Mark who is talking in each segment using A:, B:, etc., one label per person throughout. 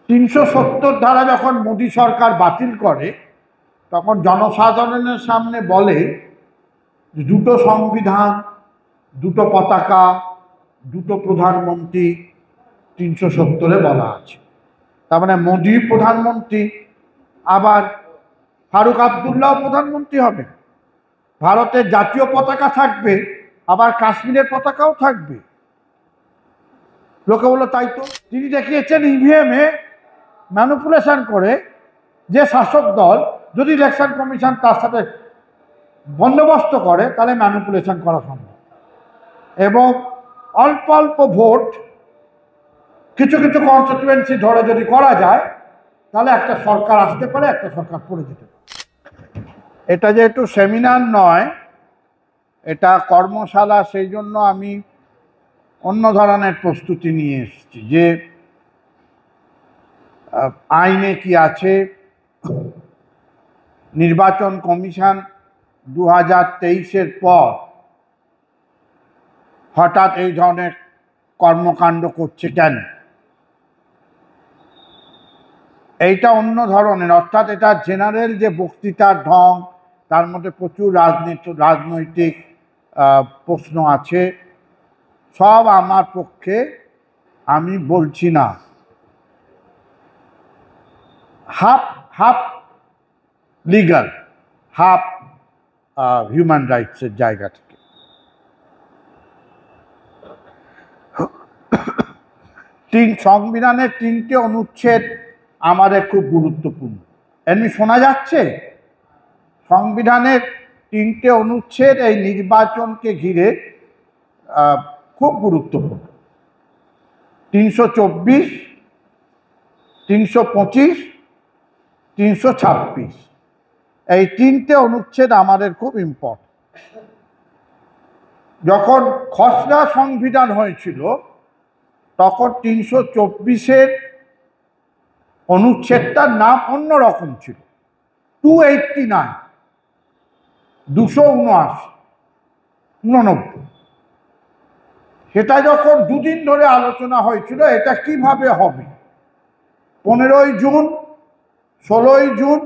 A: 370 ধারা যখন মোদী সরকার বাতিল করে তখন জনসাধারণের সামনে বলে দুটো সংবিধান, দুটো পতাকা, দুটো প্রধানমন্ত্রী 370-এ বলা আছে। তার মানে মোদী প্রধানমন্ত্রী, আবার ফারুক আবদুল্লাহ প্রধানমন্ত্রী হবে। ভারতের জাতীয় পতাকা থাকবে, আবার কাশ্মীরের পতাকাও থাকবে। লোকে বললো তাই তো। তিনি দেখিয়েছেন ইভিএমে ম্যানিপুলেশন করে যে শাসক দল যদি ইলেকশন কমিশন তার সাথে বন্দোবস্ত করে তাহলে ম্যানিপুলেশন করা সম্ভব, এবং অল্প অল্প ভোট কিছু কিছু কনস্টিটুয়েন্সি ধরে যদি করা যায় তাহলে একটা সরকার আসতে পারে, একটা সরকার পড়ে যেতে পারে। এটা যেহেতু সেমিনার নয়, এটা কর্মশালা, সেই জন্য আমি অন্য ধরনের প্রস্তুতি নিয়ে এসেছি যে আইনে কি আছে। নির্বাচন কমিশন 2023-এর পর হঠাৎ এই ধরনের কর্মকাণ্ড করছে কেন? এইটা অন্য ধরনের, অর্থাৎ এটা জেনারেল যে বক্তৃতার ঢং, তার মধ্যে প্রচুর রাজনৈতিক প্রশ্ন আছে, সব আমার পক্ষে আমি বলছি না। Half half legal, half human রাইটসের জায়গা থেকে। সংবিধানের 3টে অনুচ্ছেদ আমাদের খুব গুরুত্বপূর্ণ। এমনি শোনা যাচ্ছে সংবিধানের 3টে অনুচ্ছেদ এই নির্বাচনকে ঘিরে খুব গুরুত্বপূর্ণ। 324, 325, 326, এই 3টে অনুচ্ছেদ আমাদের খুব ইম্পর্টেন্ট। যখন খসড়া সংবিধান হয়েছিল তখন 324-এর অনুচ্ছেদটার নাম অন্যরকম ছিল, 289, 279। সেটা যখন দুদিন ধরে আলোচনা হয়েছিল এটা কিভাবে হবে, 15ই জুন 16ই জুন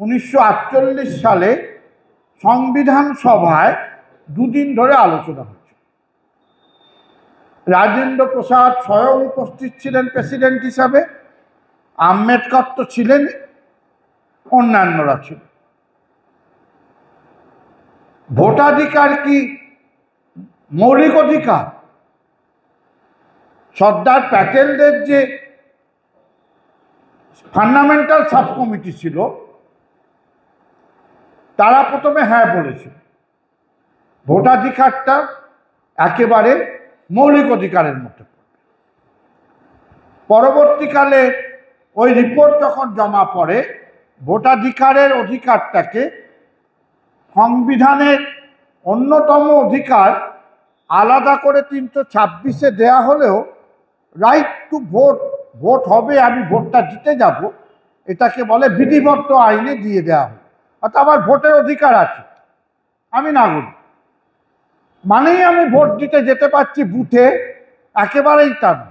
A: 1948 সালে সংবিধান সভায় দুদিন ধরে আলোচনা হয়েছে। রাজেন্দ্র প্রসাদ স্বয়ং উপস্থিত ছিলেন প্রেসিডেন্ট হিসাবে, আম্বেদকর তো ছিলেন, অন্যান্যরা ছিল। ভোটাধিকার কি মৌলিক অধিকার? সর্দার প্যাটেলদের যে ফান্ডামেন্টাল সাব কমিটি ছিল তারা প্রথমে হ্যাঁ বলেছে, ভোটাধিকারটা একেবারে মৌলিক অধিকারের মধ্যে। পরবর্তীকালে ওই রিপোর্ট যখন জমা পড়ে, ভোটাধিকারের অধিকারটাকে সংবিধানের অন্যতম অধিকার আলাদা করে 326-এ দেয়া হলেও রাইট টু ভোট, ভোট হবে, আমি ভোটটা দিতে যাব, এটাকে বলে বিধিবদ্ধ আইনে দিয়ে দেওয়া হবে। অর্থাৎ আমার ভোটের অধিকার আছে, আমি নাগরিক মানেই আমি ভোট দিতে যেতে পারছি বুথে, একেবারেই তা না।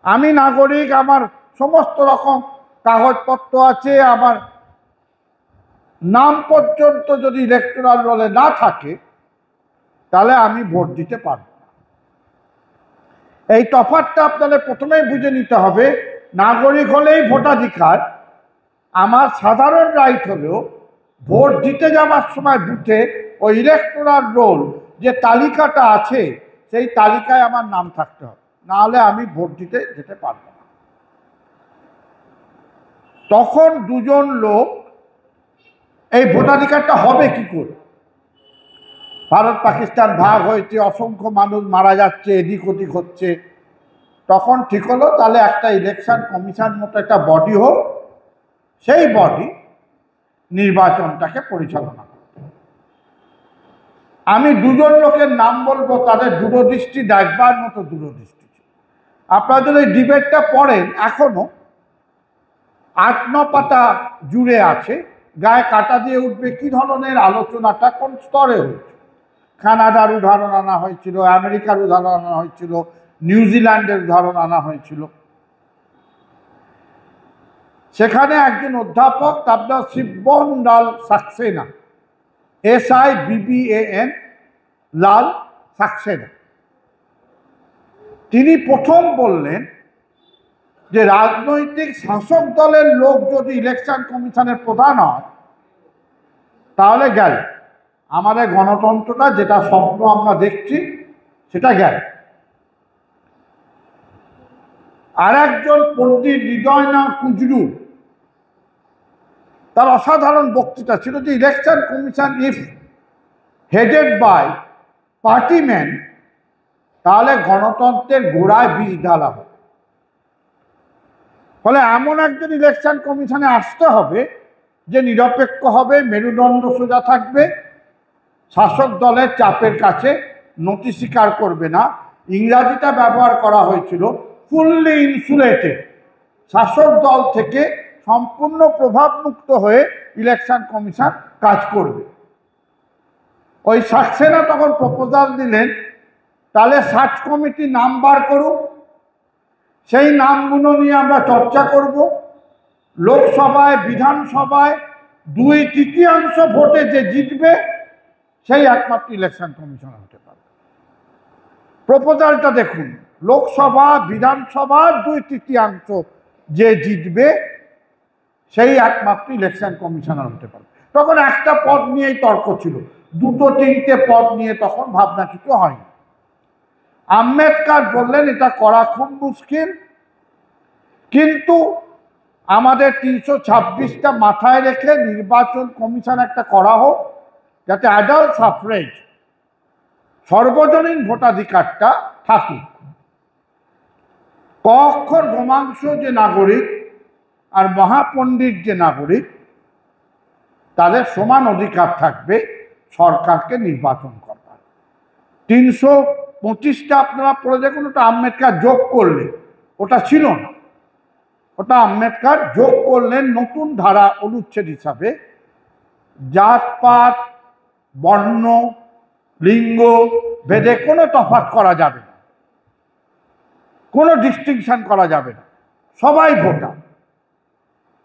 A: আমি নাগরিক, আমার সমস্ত রকম কাগজপত্র আছে, আমার নাম পর্যন্ত যদি ইলেকটোরাল রোলে না থাকে তাহলে আমি ভোট দিতে পারব না। এই তফাৎটা আপনাদের প্রথমেই বুঝে নিতে হবে। নাগরিক হলেই ভোটাধিকার, আমার সাধারণ রাইট হলেও ভোট দিতে যাওয়ার সময় বুথে ওই ইলেকটোরাল রোল যে তালিকাটা আছে সেই তালিকায় আমার নাম থাকতে হবে, না হলে আমি ভোট দিতে যেতে পারব না। তখন দুজন লোক, এই ভোটাধিকারটা হবে কি করে? ভারত পাকিস্তান ভাগ হয়েছে, অসংখ্য মানুষ মারা যাচ্ছে, এদিক ওদিক হচ্ছে। তখন ঠিক হলো তাহলে একটা ইলেকশন কমিশন মতো একটা বডি হোক, সেই বডি নির্বাচনটাকে পরিচালনা করবে। আমি দুজন লোকের নাম বলবো, তাদের দূরদৃষ্টি দেখবার মতো দূরদৃষ্টি ছিল। আপনারা যদি ডিবেটটা পড়েন, এখনো 8-9 পাতা জুড়ে আছে, গায়ে কাটা দিয়ে উঠবে কি ধরনের আলোচনাটা কোন স্তরে হয়েছে। কানাডার উদাহরণ আনা হয়েছিল, আমেরিকার উদাহরণ আনা হয়েছিল, নিউজিল্যান্ডের উদাহরণ আনা হয়েছিল। সেখানে একজন অধ্যাপক, তার নাম শিববন লাল সাক্সেনা, SIBBAN লাল সাক্সেনা। তিনি প্রথম বললেন যে রাজনৈতিক শাসক দলের লোক যদি ইলেকশন কমিশনের প্রধান হয় তাহলে গেল, আমাদের গণতন্ত্রটা যেটা স্বপ্ন আমরা দেখছি সেটা গেল। আর একজন পণ্ডিত হৃদয়নাথ কুজরু, তার অসাধারণ বক্তৃতা ছিল যে election commission if headed by partyman, তাহলে গণতন্ত্রের গোড়ায় বীজ ঢালা হবে। ফলে এমন একজন ইলেকশন কমিশনে আসতে হবে যে নিরপেক্ষ হবে, মেরুদণ্ড সোজা থাকবে, শাসক দলের চাপের কাছে নতি স্বীকার করবে না। ইংরাজিটা ব্যবহার করা হয়েছিল ফুললি ইনসুলেটেড, শাসক দল থেকে সম্পূর্ণ প্রভাবমুক্ত হয়ে ইলেকশন কমিশন কাজ করবে। ওই সাক্সেনা তখন প্রপোজাল দিলেন, তাহলে সার্চ কমিটি নাম বার করুক, সেই নামগুলো নিয়ে আমরা চর্চা করব। লোকসভায়, বিধানসভায় 2/3 ভোটে যে জিতবে সেই একমাত্র ইলেকশন কমিশনার হতে পারবে। প্রপোজালটা দেখুন, লোকসভা, বিধানসভা 2/3 যে জিতবে সেই একমাত্র ইলেকশন কমিশনার হতে পারবে। তখন একটা পদ নিয়েই তর্ক ছিল, 2-3টে পদ নিয়ে তখন ভাবনা কিছু হয়নি। আম্বেদকর বললেন এটা করা খুব মুশকিল, কিন্তু আমাদের 326টা মাথায় রেখে নির্বাচন কমিশন একটা করা হোক, যাতে অ্যাডাল্ট সাফরেজ, সর্বজনীন ভোটাধিকারটা থাকুক। ক অক্ষর গোমাংস যে নাগরিক আর মহাপণ্ডিত যে নাগরিক, তাদের সমান অধিকার থাকবে সরকারকে নির্বাচন করবার। 325টা আপনারা পড়ে দেখুন, ওটা আম্বেদকর যোগ করলেন, ওটা ছিল না, ওটা আম্বেদকর যোগ করলেন নতুন ধারা অনুচ্ছেদ হিসাবে। জাতপাত, বর্ণ, লিঙ্গ ভেদে কোনো তফাৎ করা যাবে না, কোনো ডিস্টিংশন করা যাবে না, সবাই ভোটার।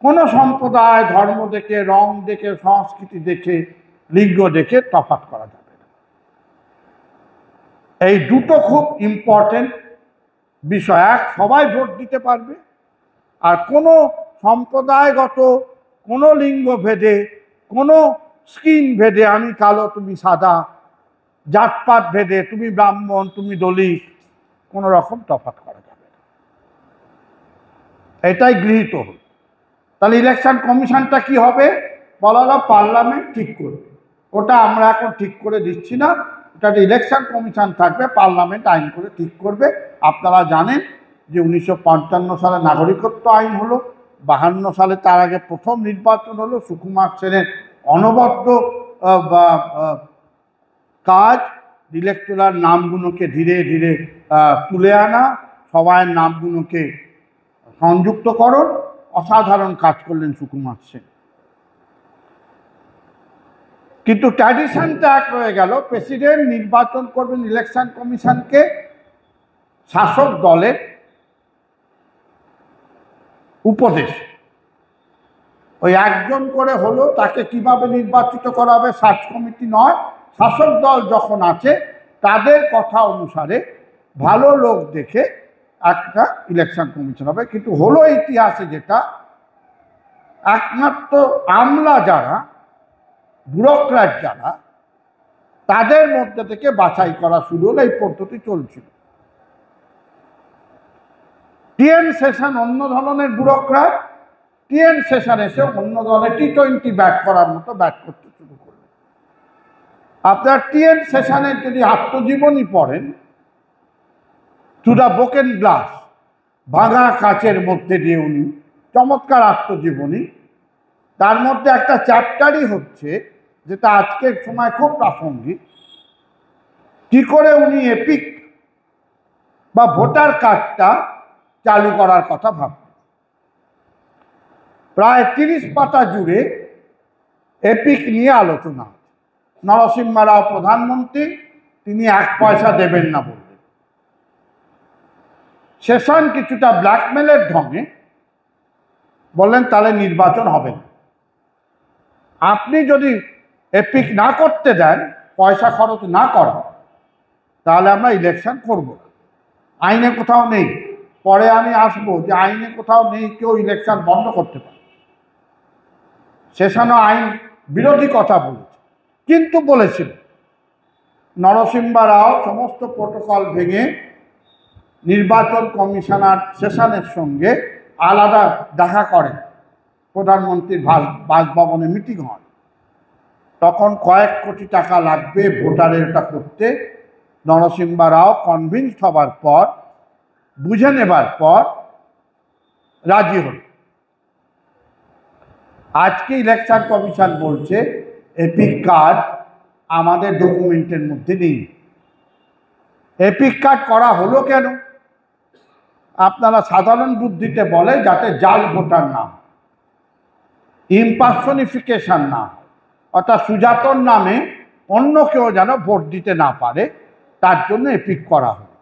A: কোনো সম্প্রদায়, ধর্ম দেখে, রং দেখে, সংস্কৃতি দেখে, লিঙ্গ দেখে তফাৎ করা যাবে না। এই দুটো খুব ইম্পর্টেন্ট বিষয়। এক, সবাই ভোট দিতে পারবে, আর কোনো সম্প্রদায়গত, কোনো লিঙ্গ ভেদে, কোনো স্কিন ভেদে, আমি কালো তুমি সাদা, জাতপাত ভেদে তুমি ব্রাহ্মণ তুমি দলিত, কোনো রকম তফাৎ করা যাবে না। এটাই গৃহীত হল। তাহলে ইলেকশন কমিশনটা কি হবে? বলা হলো পার্লামেন্ট ঠিক করবে। ওটা আমরা এখন ঠিক করে দিচ্ছি না, এটা ইলেকশন কমিশন থাকবে, পার্লামেন্ট আইন করে ঠিক করবে। আপনারা জানেন যে 1955 সালে নাগরিকত্ব আইন হলো, 52 সালে তার আগে প্রথম নির্বাচন হলো। সুকুমার সেনের অনবদ্য কাজ ইলেকটোরাল নামগুলোকে ধীরে ধীরে তুলে আনা, সবাইয়ের নামগুলোকে সংযুক্তকরণ, অসাধারণ কাজ করলেন সুকুমার সেন। কিন্তু ট্র্যাডিশনটা এক রয়ে গেল, প্রেসিডেন্ট নির্বাচন করবেন ইলেকশন কমিশনকে শাসক দলের উপদেশ। ওই একজন করে হলো, তাকে কিভাবে নির্বাচিত করা হবে সার্চ কমিটি নয়, শাসক দল যখন আছে তাদের কথা অনুসারে ভালো লোক দেখে একটা ইলেকশন কমিশন হবে। কিন্তু হলো ইতিহাসে যেটা, একমাত্র আমলা যারা, ব্যুরোক্র্যাট যারা, তাদের মধ্যে থেকে বাছাই করা শুরু হলো। এই পদ্ধতি চলছিল। TN সেশন অন্য ধরনের ব্যুরোক্র্যাট, TN সেশন এসে অন্য ধরনের T20 ব্যাট করার মতো ব্যাট করতে শুরু করলো। আপনার TN সেশনের যদি আত্মজীবনী পড়েন, টু দ্য ব্রোকেন গ্লাস, ভাঙা কাচের মধ্যে দিয়ে উনি চমৎকার আত্মজীবনী, তার মধ্যে একটা চ্যাপ্টারই হচ্ছে যেটা আজকের সময় খুব প্রাসঙ্গিক, কি করে উনি এপিক বা ভোটার কার্ডটা চালু করার কথা ভাবতেন। প্রায় 30 পাতা জুড়ে এপিক নিয়ে আলোচনা। নরসিংহ রাও প্রধানমন্ত্রী, তিনি 1 পয়সা দেবেন না বললেন। সেশন কিছুটা ব্ল্যাকমেলের ঢঙে বললেন তাহলে নির্বাচন হবে না। আপনি যদি এপিক না করতে দেন, পয়সা খরচ না করেন, তাহলে আমরা ইলেকশন করব না। আইনে কোথাও নেই, পরে আমি আসবো যে আইনে কোথাও নেই কেউ ইলেকশন বন্ধ করতে পারে। সেখানে আইন বিরোধী কথা বলেছে, কিন্তু বলেছিল নরসিংহ রাও সমস্ত প্রোটোকল ভেঙে নির্বাচন কমিশনার সেশনের সঙ্গে আলাদা দেখা করেন, প্রধানমন্ত্রীর বাসভবনে মিটিং হয়। তখন কয়েক কোটি টাকা লাগবে ভোটারের এটা করতে। নরসিংহ রাও কনভিন্সড হবার পর, বুঝে নেবার পর রাজি হল। আজকে ইলেকশন কমিশন বলছে এপিক কার্ড আমাদের ডকুমেন্টের মধ্যে নেই। এপিক কার্ড করা হলো কেন? আপনারা সাধারণ বুদ্ধিতে বলে যাতে জাল ভোটার না, ইম্পারসনিফিকেশন না, অর্থাৎ সুজাতর নামে অন্য কেউ যেন ভোট দিতে না পারে, তার জন্য এপিক করা হয়।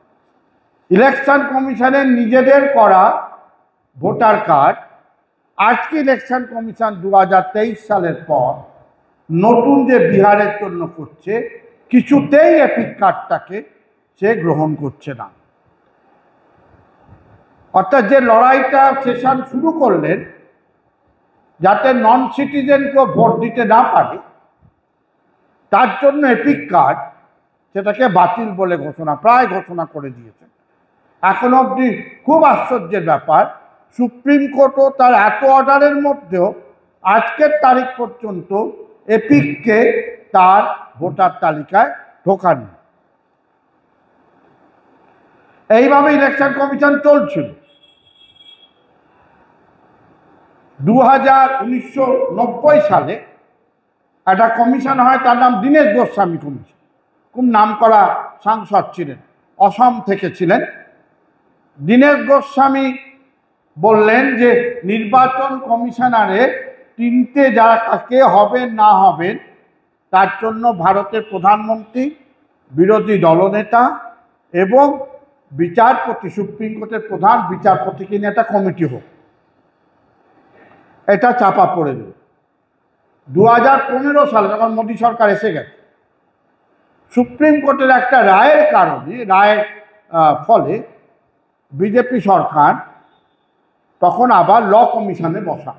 A: ইলেকশন কমিশনের নিজেদের করা ভোটার কার্ড আজকে ইলেকশন কমিশন 2023 সালের পর নতুন যে বিহারের জন্য করছে, কিছুতেই এপিক কার্ডটাকে সে গ্রহণ করছে না। অর্থাৎ যে লড়াইটা সেশন শুরু করলেন যাতে নন সিটিজেনকেও ভোট দিতে না পারে, তার জন্য এপিক কার্ড সেটাকে বাতিল বলে প্রায় ঘোষণা করে দিয়েছেন। এখন অবধি খুব আশ্চর্যের ব্যাপার, সুপ্রিম কোর্টও তার এত অর্ডারের মধ্যেও আজকের তারিখ পর্যন্ত এপিককে তার ভোটার তালিকায় ঢোকাননি। এইভাবে ইলেকশন কমিশন চলছিল। 1990 সালে একটা কমিশন হয়, তার নাম দীনেশ গোস্বামী কমিশন। খুব নাম করা সাংসদ ছিলেন, অসম থেকে ছিলেন। দীনেশ গোস্বামী বললেন যে নির্বাচন কমিশনারে 3টে যারা কে হবেন না হবেন তার জন্য ভারতের প্রধানমন্ত্রী, বিরোধী দলনেতা এবং বিচারপতি, সুপ্রিম কোর্টের প্রধান বিচারপতিকে নিয়ে একটা কমিটি হোক। এটা চাপা পড়ে গেল। 2015 সালে যখন মোদী সরকার এসে গেছে, সুপ্রিম কোর্টের একটা রায়ের কারণে, রায়ের ফলে বিজেপি সরকার তখন আবার ল কমিশনে বসা।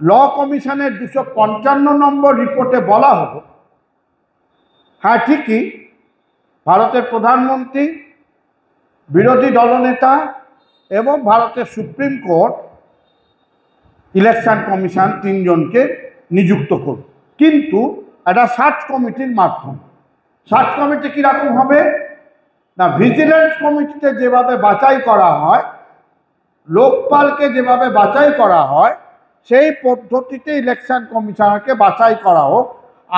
A: ল কমিশনের 255 নম্বর রিপোর্টে বলা হলো, হ্যাঁ ঠিকই, ভারতের প্রধানমন্ত্রী, বিরোধী দলনেতা এবং ভারতের সুপ্রিম কোর্ট ইলেকশন কমিশন 3 জনকে নিযুক্ত করবে, কিন্তু একটা সার্চ কমিটির মাধ্যমে। সার্চ কমিটি কীরকম হবে না, ভিজিলেন্স কমিটিতে যেভাবে বাছাই করা হয়, লোকপালকে যেভাবে বাছাই করা হয়, সেই পদ্ধতিতে ইলেকশন কমিশনারকে বাছাই করা হোক।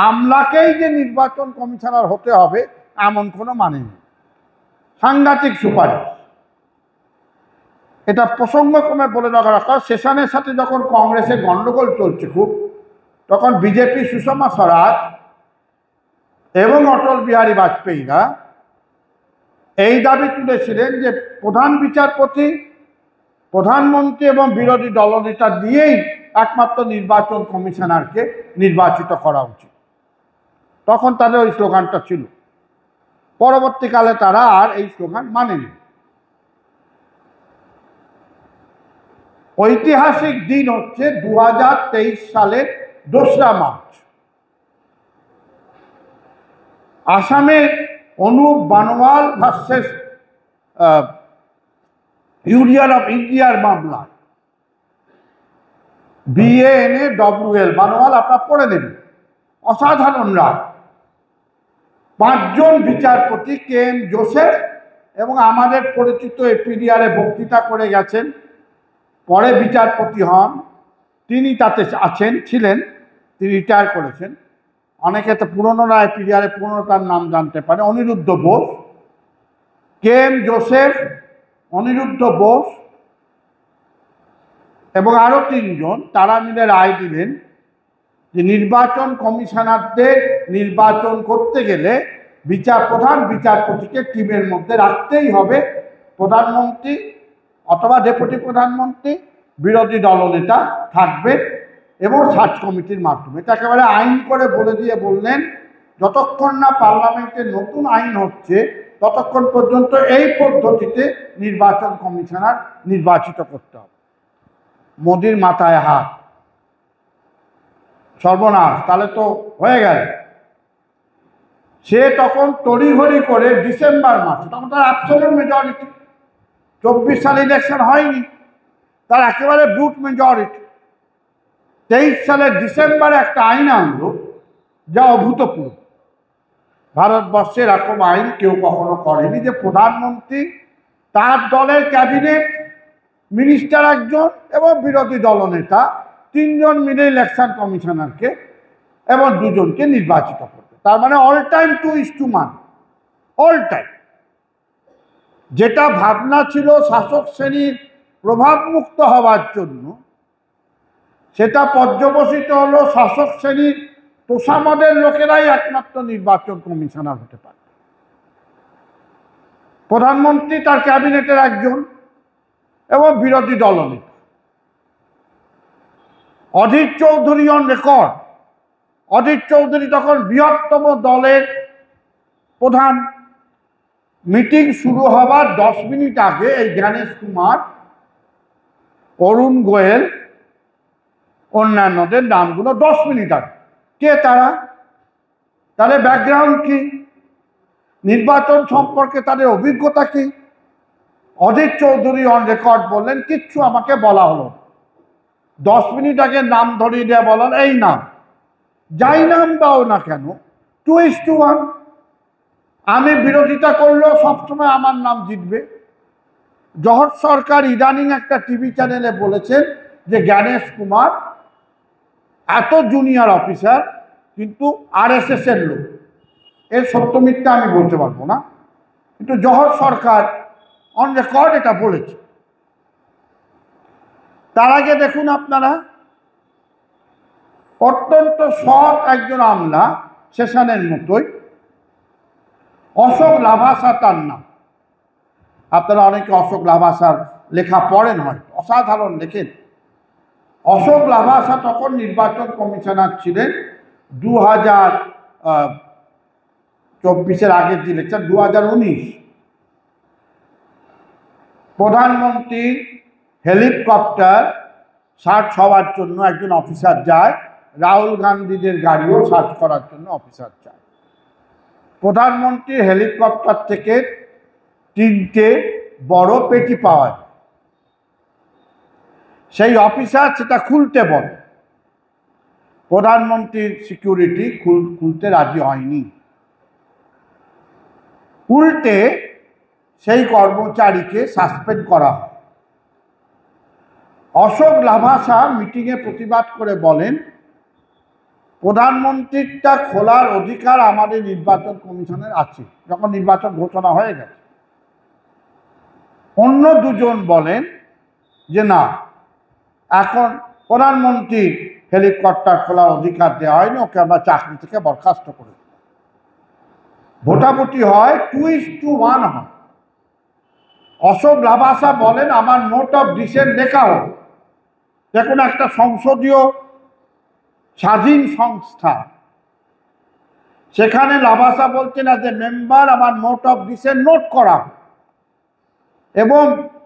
A: আমলাকেই যে নির্বাচন কমিশনার হতে হবে এমন কোনো মানে নেই। সাংঘাতিক সুপারিশ। এটা প্রসঙ্গক্রমে বলে রাখা, সেশনের সাথে যখন কংগ্রেসের গণ্ডগোল চলছে খুব, তখন বিজেপি সুষমা স্বরাজ এবং অটল বিহারী বাজপেয়ীরা এই দাবি তুলেছিলেন যে প্রধান বিচারপতি, প্রধানমন্ত্রী এবং বিরোধী দলনেতা দিয়েই একমাত্র নির্বাচন কমিশনারকে নির্বাচিত করা উচিত। তখন তাদের ওই স্লোগানটা ছিল। পরবর্তীকালে তারা আর এই স্লোগান মানেনি। ঐতিহাসিক দিন হচ্ছে 2023 সালের 2রা মার্চ। আসামে অনুপ বানওয়াল ভার্সেস ইউনিয়ন অফ ইন্ডিয়ার মামলায় BANAWL, বানওয়াল আপনারা পড়ে নেবেন, অসাধারণ রায়। 5 জন বিচারপতি, KM জোসেফ এবং আমাদের পরিচিত APDR-এ বক্তৃতা করে গেছেন, পরে বিচারপতি হন, তিনি তাতে ছিলেন, তিনি রিটায়ার করেছেন। অনেকে তো পুরনোরা APDR-এ পুরনো তার নাম জানতে পারে। অনিরুদ্ধ বোস, KM জোসেফ, অনিরুদ্ধ বোস এবং আরও 3 জন, তারা মিলে রায় দিলেন যে নির্বাচন কমিশনারদের নির্বাচন করতে গেলে প্রধান বিচারপতিকে টিমের মধ্যে রাখতেই হবে। প্রধানমন্ত্রী অথবা ডেপুটি প্রধানমন্ত্রী বিরোধী দলনেতা থাকবেন এবং সার্চ কমিটির মাধ্যমে। এটা একেবারে আইন করে বলে দিয়ে বললেন যতক্ষণ না পার্লামেন্টে নতুন আইন হচ্ছে ততক্ষণ পর্যন্ত এই পদ্ধতিতে নির্বাচন কমিশনার নির্বাচিত করতে হবে। মোদির মাথায় হাত, সর্বনাশ, তাহলে তো হয়ে গেল। সে তখন তড়িঘড়ি করে ডিসেম্বর মাসে, তখন তার অ্যাবসলিউট মেজরিটি, 24 সালে ইলেকশন হয়নি, তার একেবারে ব্রুট মেজরিটি, 23 সালের ডিসেম্বরে একটা আইন আনলো যা অভূতপূর্ব। ভারতবর্ষে এরকম আইন কেউ কখনো করেনি যে প্রধানমন্ত্রী, তার দলের ক্যাবিনেট মিনিস্টার একজন এবং বিরোধী দলনেতা 3 জন মিলে ইলেকশন কমিশনারকে এবং 2 জনকে নির্বাচিত করবে। তার মানে অল টাইম 2:1, অল টাইম। যেটা ভাবনা ছিল শাসক শ্রেণীর প্রভাবমুক্ত হওয়ার জন্য, সেটা পর্যবসিত হলো শাসক শ্রেণীর তোষামদের লোকেরাই একমাত্র নির্বাচন কমিশনার হতে পারে। প্রধানমন্ত্রী, তার ক্যাবিনেটের একজন এবং বিরোধী দলনেতা। অধীর চৌধুরী অন রেকর্ড, অধীর চৌধুরী তখন বৃহত্তম দলের প্রধান। মিটিং শুরু হবার 10 মিনিট আগে এই জ্ঞানেশ কুমার, অরুণ গোয়েল, অন্যান্যদের নামগুলো 10 মিনিট আগে। কে তারা? তাদের ব্যাকগ্রাউন্ড কি, নির্বাচন সম্পর্কে তাদের অভিজ্ঞতা কি? অধীর চৌধুরী অন রেকর্ড বললেন কিচ্ছু আমাকে বলা হলো। 10 মিনিট আগে নাম ধরিয়ে দেওয়া, বলার এই নাম, যাই নাম দাও না কেন 2:1। আমি বিরোধিতা করলেও সবসময় আমার নাম জিতবে। জহর সরকার ইদানিং একটা টিভি চ্যানেলে বলেছেন যে জ্ঞানেশ কুমার এত জুনিয়র অফিসার কিন্তু RSS এর লোক। এর সত্য মিথ্যা আমি বলতে পারবো না, কিন্তু জহর সরকার অন রেকর্ড এটা বলেছে। তার আগে দেখুন আপনারা, অত্যন্ত সৎ একজন আমলা, সেশনের মতোই, অশোক লাভাসা তার নাম। আপনারা অনেকে অশোক লাভাসার লেখা পড়েন, হয় অসাধারণ লেখেন। অশোক লাভাসা তখন নির্বাচন কমিশনার ছিলেন 2024-এর আগের যে ইলেকশন, 2019। প্রধানমন্ত্রীর হেলিকপ্টার সার্চ হওয়ার জন্য একজন অফিসার যায়, রাহুল গান্ধীদের গাড়িও সার্চ করার জন্য অফিসার যায়। প্রধানমন্ত্রীর হেলিকপ্টার থেকে 3টে বড় পেটি পাওয়া যায়। সেই অফিসার সেটা খুলতে বলে, প্রধানমন্ত্রীর সিকিউরিটি খুলতে রাজি হয়নি। উল্টে সেই কর্মচারীকে সাসপেন্ড করা হয়। অশোক লাভাসা মিটিংয়ে প্রতিবাদ করে বলেন, প্রধানমন্ত্রীরটা খোলার অধিকার আমাদের নির্বাচন কমিশনের আছে, যখন নির্বাচন ঘোষণা হয়ে গেছে। অন্য 2 জন বলেন যে না, এখন প্রধানমন্ত্রীর হেলিকপ্টার খোলার অধিকার দেওয়া হয়নি, ওকে আমরা চাকরি থেকে বরখাস্ত করে। ভোটাভুটি হয়, 2:1 হয়। অশোক লাভাসা বলেন আমার নোট অফ ডিসেন্ট লেখা হোক। দেখুন, একটা সংসদীয় স্বাধীন সংস্থা, সেখানে লাভাসা বলছেন অ্যাজ এ মেম্বার আমার নোট অফ ডিসেন্ট নোট করা, এবং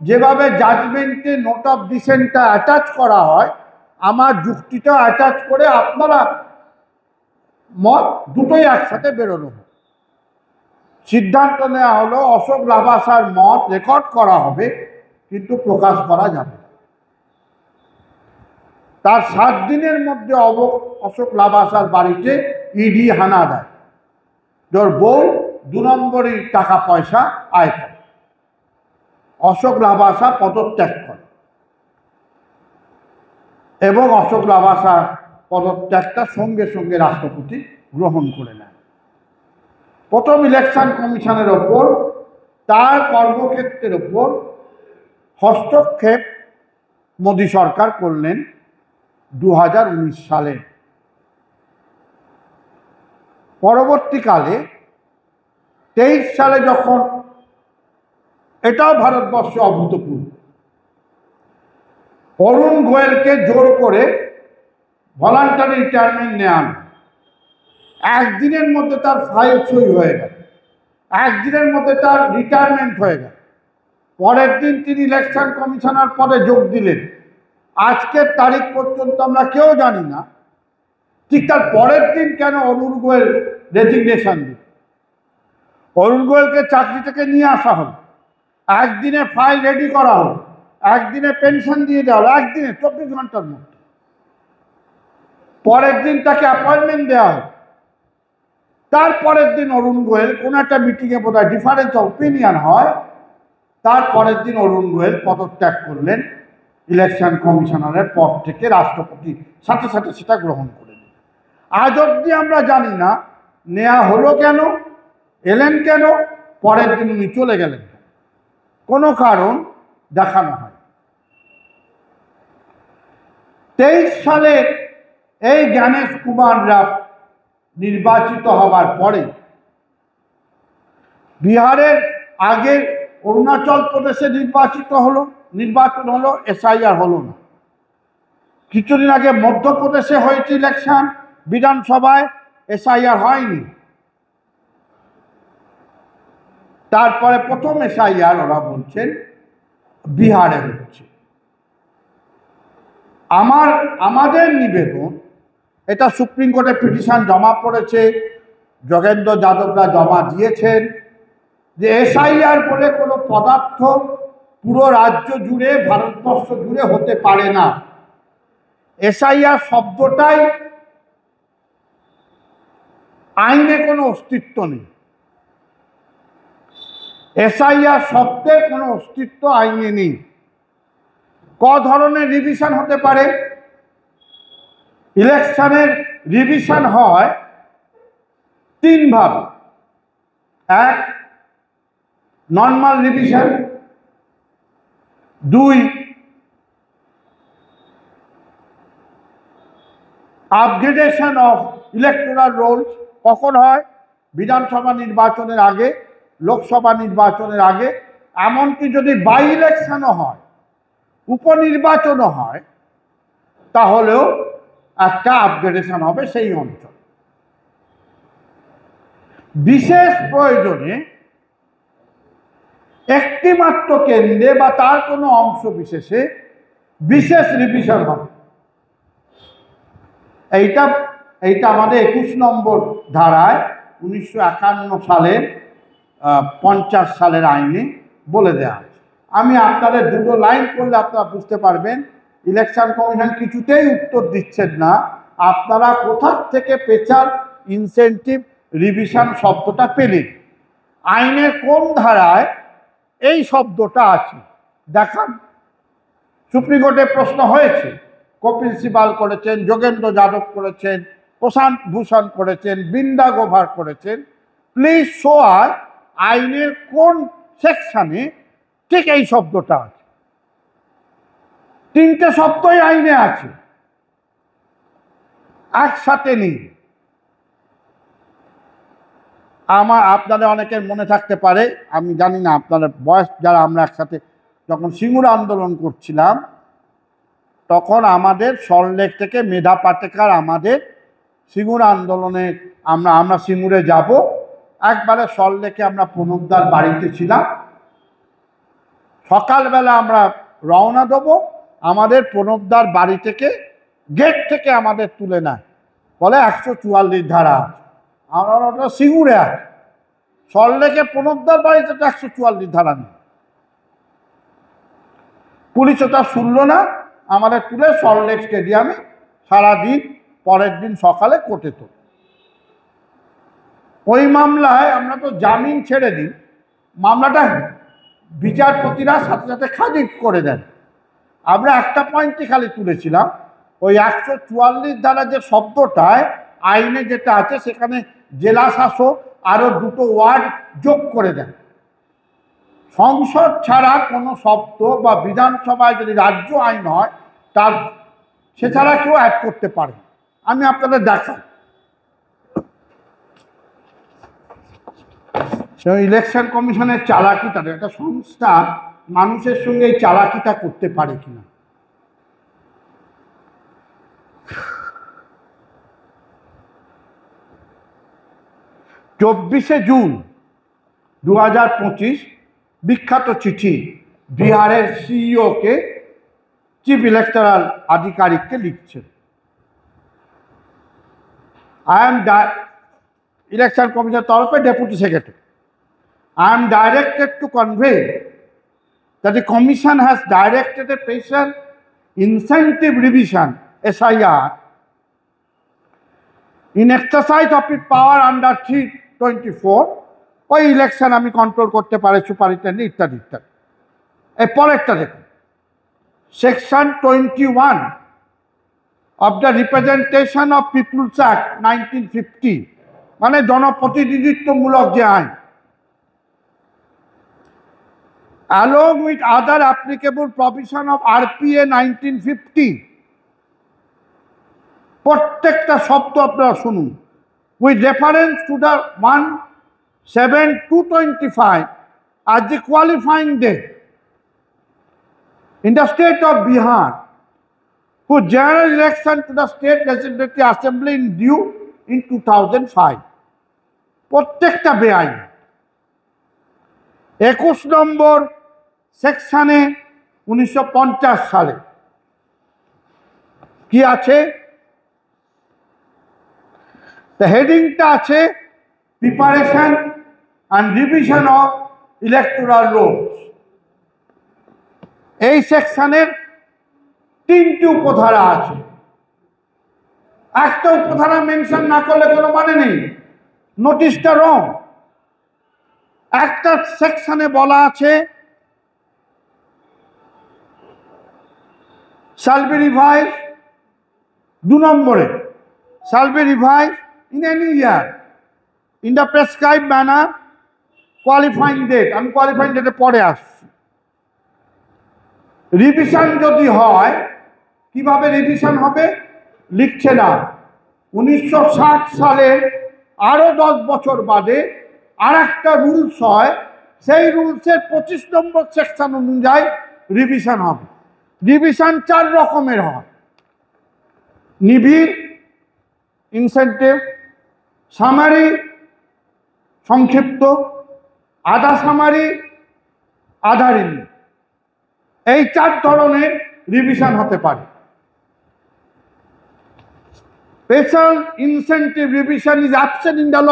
A: যেভাবে জাজমেন্টে নোট অফ ডিসেন্টটা অ্যাটাচ করা হয় আমার যুক্তিটা অ্যাটাচ করে আপনারা মত দুটোই একসাথে বেরোনো হোক। সিদ্ধান্ত নেওয়া হলো অশোক লাভাসার মত রেকর্ড করা হবে কিন্তু প্রকাশ করা যাবে। তার 7 দিনের মধ্যে অশোক লাভাসার বাড়িতে ইডি হানা দেয়, যার বউ 2 নম্বরের টাকা পয়সা আয় করে। অশোক লাভাসা পদত্যাগ করে এবং অশোক লাভাসার পদত্যাগটা সঙ্গে সঙ্গে রাষ্ট্রপতি গ্রহণ করে নেন। প্রথম ইলেকশন কমিশনের ওপর, তার কর্মক্ষেত্রের ওপর হস্তক্ষেপ মোদী সরকার করলেন 2019 সালে। পরবর্তীকালে 23 সালে যখন, এটাও ভারতবর্ষে অভূতপূর্ব, অরুণ গোয়েলকে জোর করে ভলান্টারি রিটায়ারমেন্ট নেন, একদিনের মধ্যে তার ফাইল সই হয়ে গেল, একদিনের মধ্যে তার রিটায়ারমেন্ট হয়ে গেল। পরের দিন তিনি ইলেকশন কমিশনার পদে যোগ দিলেন। আজকের তারিখ পর্যন্ত আমরা কেউ জানি না ঠিক তার পরের দিন কেন অরুণ গোয়েল রেজিগনেশন দিল। অরুণ গোয়েলকে চাকরি থেকে নিয়ে আসা হল, একদিনে ফাইল রেডি করা হল, একদিনে পেনশন দিয়ে দেওয়া হলো, একদিনে 24 ঘন্টার মধ্যে। পরের দিন তাকে অ্যাপয়েন্টমেন্ট দেওয়া হল, তারপরের দিন অরুণ গোয়েল কোনো একটা মিটিংয়ে বোধহয় ডিফারেন্স অফ ওপিনিয়ন হয়, তারপরের দিন অরুণ গোয়েল পদত্যাগ করলেন ইলেকশন কমিশনারের পদ থেকে, রাষ্ট্রপতির সাথে সাথে সেটা গ্রহণ করে নিলেন। আজ অবধি আমরা জানি না নেওয়া হলো কেন, এলেন কেন, পরের দিন উনি চলে গেলেন, কোনো কারণ দেখানো হয়। 23 সালে এই জ্ঞানেশ কুমার রাও নির্বাচিত হওয়ার পরে বিহারের আগে অরুণাচল প্রদেশে নির্বাচন হলো, এসআইআর হলো না। কিছুদিন আগে মধ্যপ্রদেশে হয়েছে ইলেকশন, বিধানসভায় এসআইআর হয়নি। তারপরে প্রথম এসআইআর ওরা বলছেন বিহারে হচ্ছে। আমাদের নিবেদন, এটা সুপ্রিম কোর্টে পিটিশন জমা পড়েছে, যোগেন্দ্র যাদবরা জমা দিয়েছেন, যে এসআইআর বলে কোনো পদার্থ পুরো রাজ্য জুড়ে, ভারতবর্ষ জুড়ে হতে পারে না। এসআইআর শব্দটাই আইনে কোনো অস্তিত্ব নেই, এসআইআর শব্দের কোনো অস্তিত্ব আইনে নেই। ক ধরনের রিভিশন হতে পারে? ইলেকশনের রিভিশন হয় 3 ভাবে। এক, normal revision. 2, upgradation of electoral Rolle's. কখন হয়? বিধানসভা নির্বাচনের আগে, লোকসভা নির্বাচনের আগে, এমনকি যদি বাই ইলেকশনও হয়, উপনির্বাচনও হয়, তাহলেও একটা আপগ্রেডেশন হবে সেই অঞ্চল। বিশেষ প্রয়োজনে একটি মাত্র কেন্দ্রে বা তার কোনো অংশ বিশেষে বিশেষ রিভিশন হবে। এইটা আমাদের 21 নম্বর ধারায় 1951 সালের 50 সালের আইনে বলে দেওয়া আছে। আমি আপনাদের দুটো লাইন পড়লে আপনারা বুঝতে পারবেন ইলেকশন কমিশন কিছুতেই উত্তর দিচ্ছেন না আপনারা কোথা থেকে স্পেশাল ইনসেন্টিভ রিভিশন শব্দটা পেলেন, আইনের কোন ধারায় এই শব্দটা আছে দেখান। সুপ্রিম কোর্টে প্রশ্ন হয়েছে, কপিল সিবাল করেছেন, যোগেন্দ্র যাদব করেছেন, প্রশান্ত ভূষণ করেছেন, বৃন্দা গোভার করেছেন। প্লিজ শো আস আইনের কোন সেকশনে ঠিক এই শব্দটা আছে। 3টে শব্দই আইনে আছে, একসাথে নেই। আপনাদের অনেকের মনে থাকতে পারে, আমি জানি না আপনাদের বয়স যারা, আমরা একসাথে যখন সিঙ্গুর আন্দোলন করছিলাম তখন আমাদের সল্টলেক থেকে মেধা পাটেকার আমাদের সিঙ্গুর আন্দোলনে আমরা সিঙ্গুরে যাব। একবারে সল্টলেকে আমরা প্রণবদার বাড়িতে ছিলাম, সকালবেলা আমরা রওনা দেবো, আমাদের প্রণবদার বাড়ি থেকে গেট থেকে আমাদের তুলে নেয়, বলে 144 ধারা আছে। আমরা ওটা সিঙ্গুরে আছে, সল্টলেকে প্রণবদার বাড়িতে 144 ধারা নেই। পুলিশ ওটা শুনল না, আমাদের তুলে সল্টলেক স্টেডিয়ামে সারাদিন, পরের দিন সকালে কোর্টে তো। ওই মামলায় আমরা তো জামিন ছেড়ে দিই, মামলাটা বিচারপতিরা সাথে সাথে খারিজ করে দেন। আমরা একটা পয়েন্টই খালি তুলেছিলাম, ওই 144 ধারা যে শব্দটায় আইনে যেটা আছে সেখানে জেলা শাসক আরও 2টো ওয়ার্ড যোগ করে দেন। সংসদ ছাড়া কোনো শব্দ বা বিধানসভায় যদি রাজ্য আইন হয় তার সেছাড়া কেউ অ্যাড করতে পারে। আমি আপনাদের দেখাই, ইলেকশন কমিশনের চালাকিটা, একটা সংস্থা মানুষের সঙ্গে এই চালাকিটা করতে পারে কিনা। 24শে জুন 2025 বিখ্যাত চিঠি বিহারের সিইওকে চিফ ইলেকটোরাল আধিকারিককে লিখছেন। I am Election Commission তরফে Deputy Secretary. I am directed to convey that the Commission has directed a special incentive revision (SIR) in exercise of its power under 324 ওই ইলেকশন আমি control করতে পারি superintendent ইত্যাদি ইত্যাদি। এরপরেরটা দেখুন, section 21 of the Representation of People's Act 1950 মানে জনপ্রতিনিধিত্বমূলক যে আইন, along with other applicable provision of RPA 1950 প্রত্যেকটা শব্দ আপনারা শুনুন, with reference to the 1/7/225 as the qualifying date in the state of Bihar, whose general election to the state legislative assembly in due in 2005 প্রত্যেকটা বেআইন। 21 নম্বর সেকশনে 1950 সালে কি আছে, হেডিংটা আছে preparation and revision of electoral Rolle's. এই সেকশনের 3টি উপধারা আছে, একটা উপধারা মেনশন না করলে কোনো মানে নেই, নোটিশটা রং। একটা সেকশনে বলা আছে shall be revised, 2 নম্বরে shall be revised in any year in the prescribed manner, qualifying date, আমি কোয়ালিফাইং ডেটে পরে আসছি। রিভিশন যদি হয়, কিভাবে রিভিশন হবে লিখছে না, 1960 সালে আরো 10 বছর বাদে আর একটা রুলস হয়, সেই রুলসের 25 নম্বর সেকশন অনুযায়ী রিভিশন হবে। রিভিশন 4 রকমের হয়, নিবিড় ইনসেন্টিভ, সামারি সংক্ষিপ্ত, আধা সামারি, আধা রিভিউ, এই 4 ধরনের রিভিশন হতে পারে। Special intensive revision is absent in the law.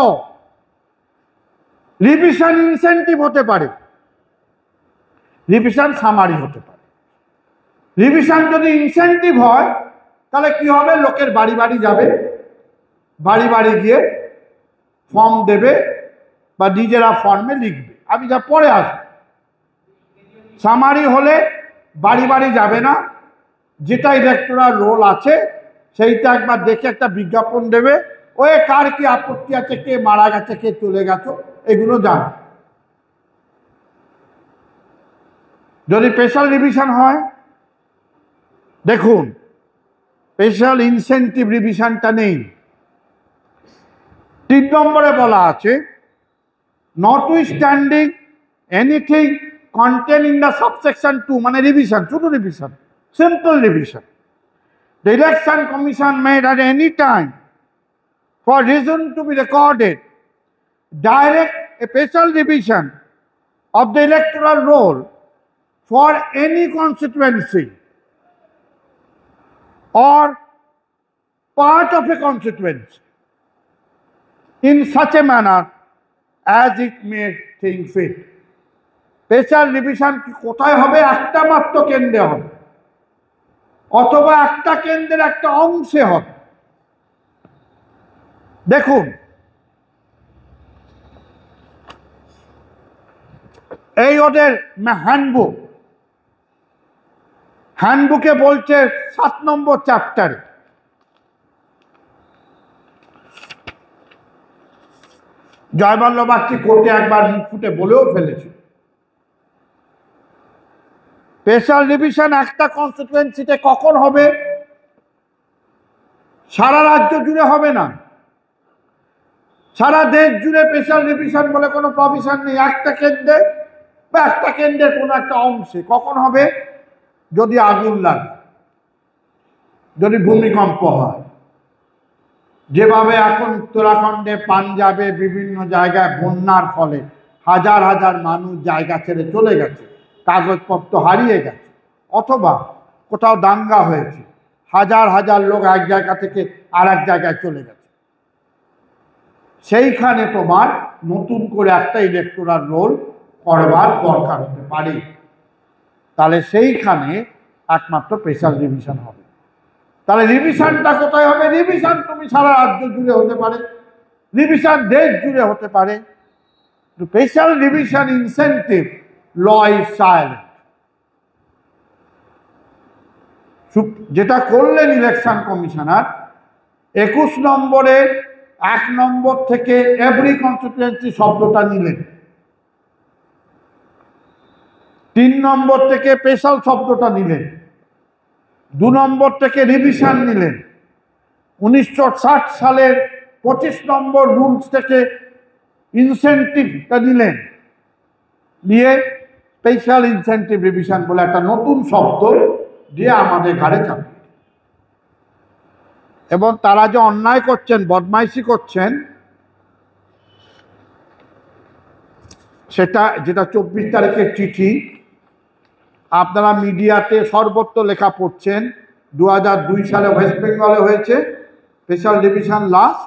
A: Revision intensive হতে পারে, রিভিশন সামারি হতে পারে। রিভিশন যদি ইনসেন্টিভ হয় তাহলে কি হবে, লোকের বাড়ি বাড়ি যাবে, বাড়ি বাড়ি গিয়ে ফর্ম দেবে বা নিজেরা ফর্মে লিখবে, আমি যা পরে আসবো। সামারি হলে বাড়ি বাড়ি যাবে না, যেটা ইলেকটোরাল রোল আছে সেইটা একবার দেখে একটা বিজ্ঞাপন দেবে, ওই কার কি আপত্তি আছে, কে মারা গেছে, কে চলে গেছে, এগুলো জান। যদি স্পেশাল রিভিশন হয়, দেখুন স্পেশাল ইনসেন্টিভ রিভিশনটা নেই। 3 নম্বরে বলা আছে notwithstanding anything contained in the subsection 2 মানে রিভিশন, শুধু revision, simple revision, the election commission may at any time for reason to be recorded direct a special revision of the electoral roll for any constituency or part of a constituency in such a manner as it may think fit. Special revision কি কোথায় হবে, একটা মাত্র কেন্দ্রে হবে অথবা একটা কেন্দ্রের একটা অংশে হবে। দেখুন এই ওদের হ্যান্ডবুক, হ্যান্ডবুকে বলছে 7 নম্বর চ্যাপ্টারে, জয়বাল্লবার্থী কোর্টে একবার মুখ ফুটে বলেও ফেলেছে, স্পেশাল রিভিশন একটা কনস্টিটুয়েন্সিতে কখন হবে, সারা রাজ্য জুড়ে হবে না, সারা দেশ জুড়ে স্পেশাল রিভিশন বলে কোনো প্রভিশন নেই, একটা কেন্দ্রে বা একটা কেন্দ্রের কোনো একটা অংশে। কখন হবে, যদি আগুন লাগে, যদি ভূমিকম্প হয়, যেভাবে এখন উত্তরাখণ্ডে, পাঞ্জাবে বিভিন্ন জায়গায় বন্যার ফলে হাজার হাজার মানুষ জায়গা ছেড়ে চলে গেছে, কাগজপত্র হারিয়ে গেছে, অথবা কোথাও দাঙ্গা হয়েছে, হাজার হাজার লোক এক জায়গা থেকে আর এক জায়গায় চলে গেছে, সেইখানে তোমার নতুন করে একটা ইলেকটোরাল রোল করবার দরকার হতে পারে। তাহলে সেইখানে একমাত্র স্পেশাল রিভিশন হবে। তাহলে রিভিশনটা কোথায় হবে? রিভিশন তুমি সারা রাজ্য জুড়ে হতে পারে, রিভিশন দেশ জুড়ে হতে পারে। Special revision intensive law is silent. যেটা করলেন ইলেকশন কমিশনার, 21 নম্বরের 1 নম্বর থেকে এভরি কনস্টিটুয়েন্সি শব্দটা নিলেন, 3 নম্বর থেকে স্পেশাল শব্দটা নিলেন, 2 নম্বর থেকে রিভিশন নিলেন, 1960 সালের 25 নম্বর রুলস থেকে ইনসেন্টিভটা নিলেন, নিয়ে স্পেশাল ইনসেন্টিভ রিভিশন বলে একটা নতুন শব্দ দিয়ে আমাদের ঘাড়ে চাপিয়ে, এবং তারা যে অন্যায় করছেন, বদমাইশি করছেন, সেটা যেটা 24 তারিখের চিঠি আপনারা মিডিয়াতে সর্বত্র লেখা পড়ছেন। 2002 সালে ওয়েস্ট বেঙ্গলে হয়েছে স্পেশাল ডিভিশন লাস্ট,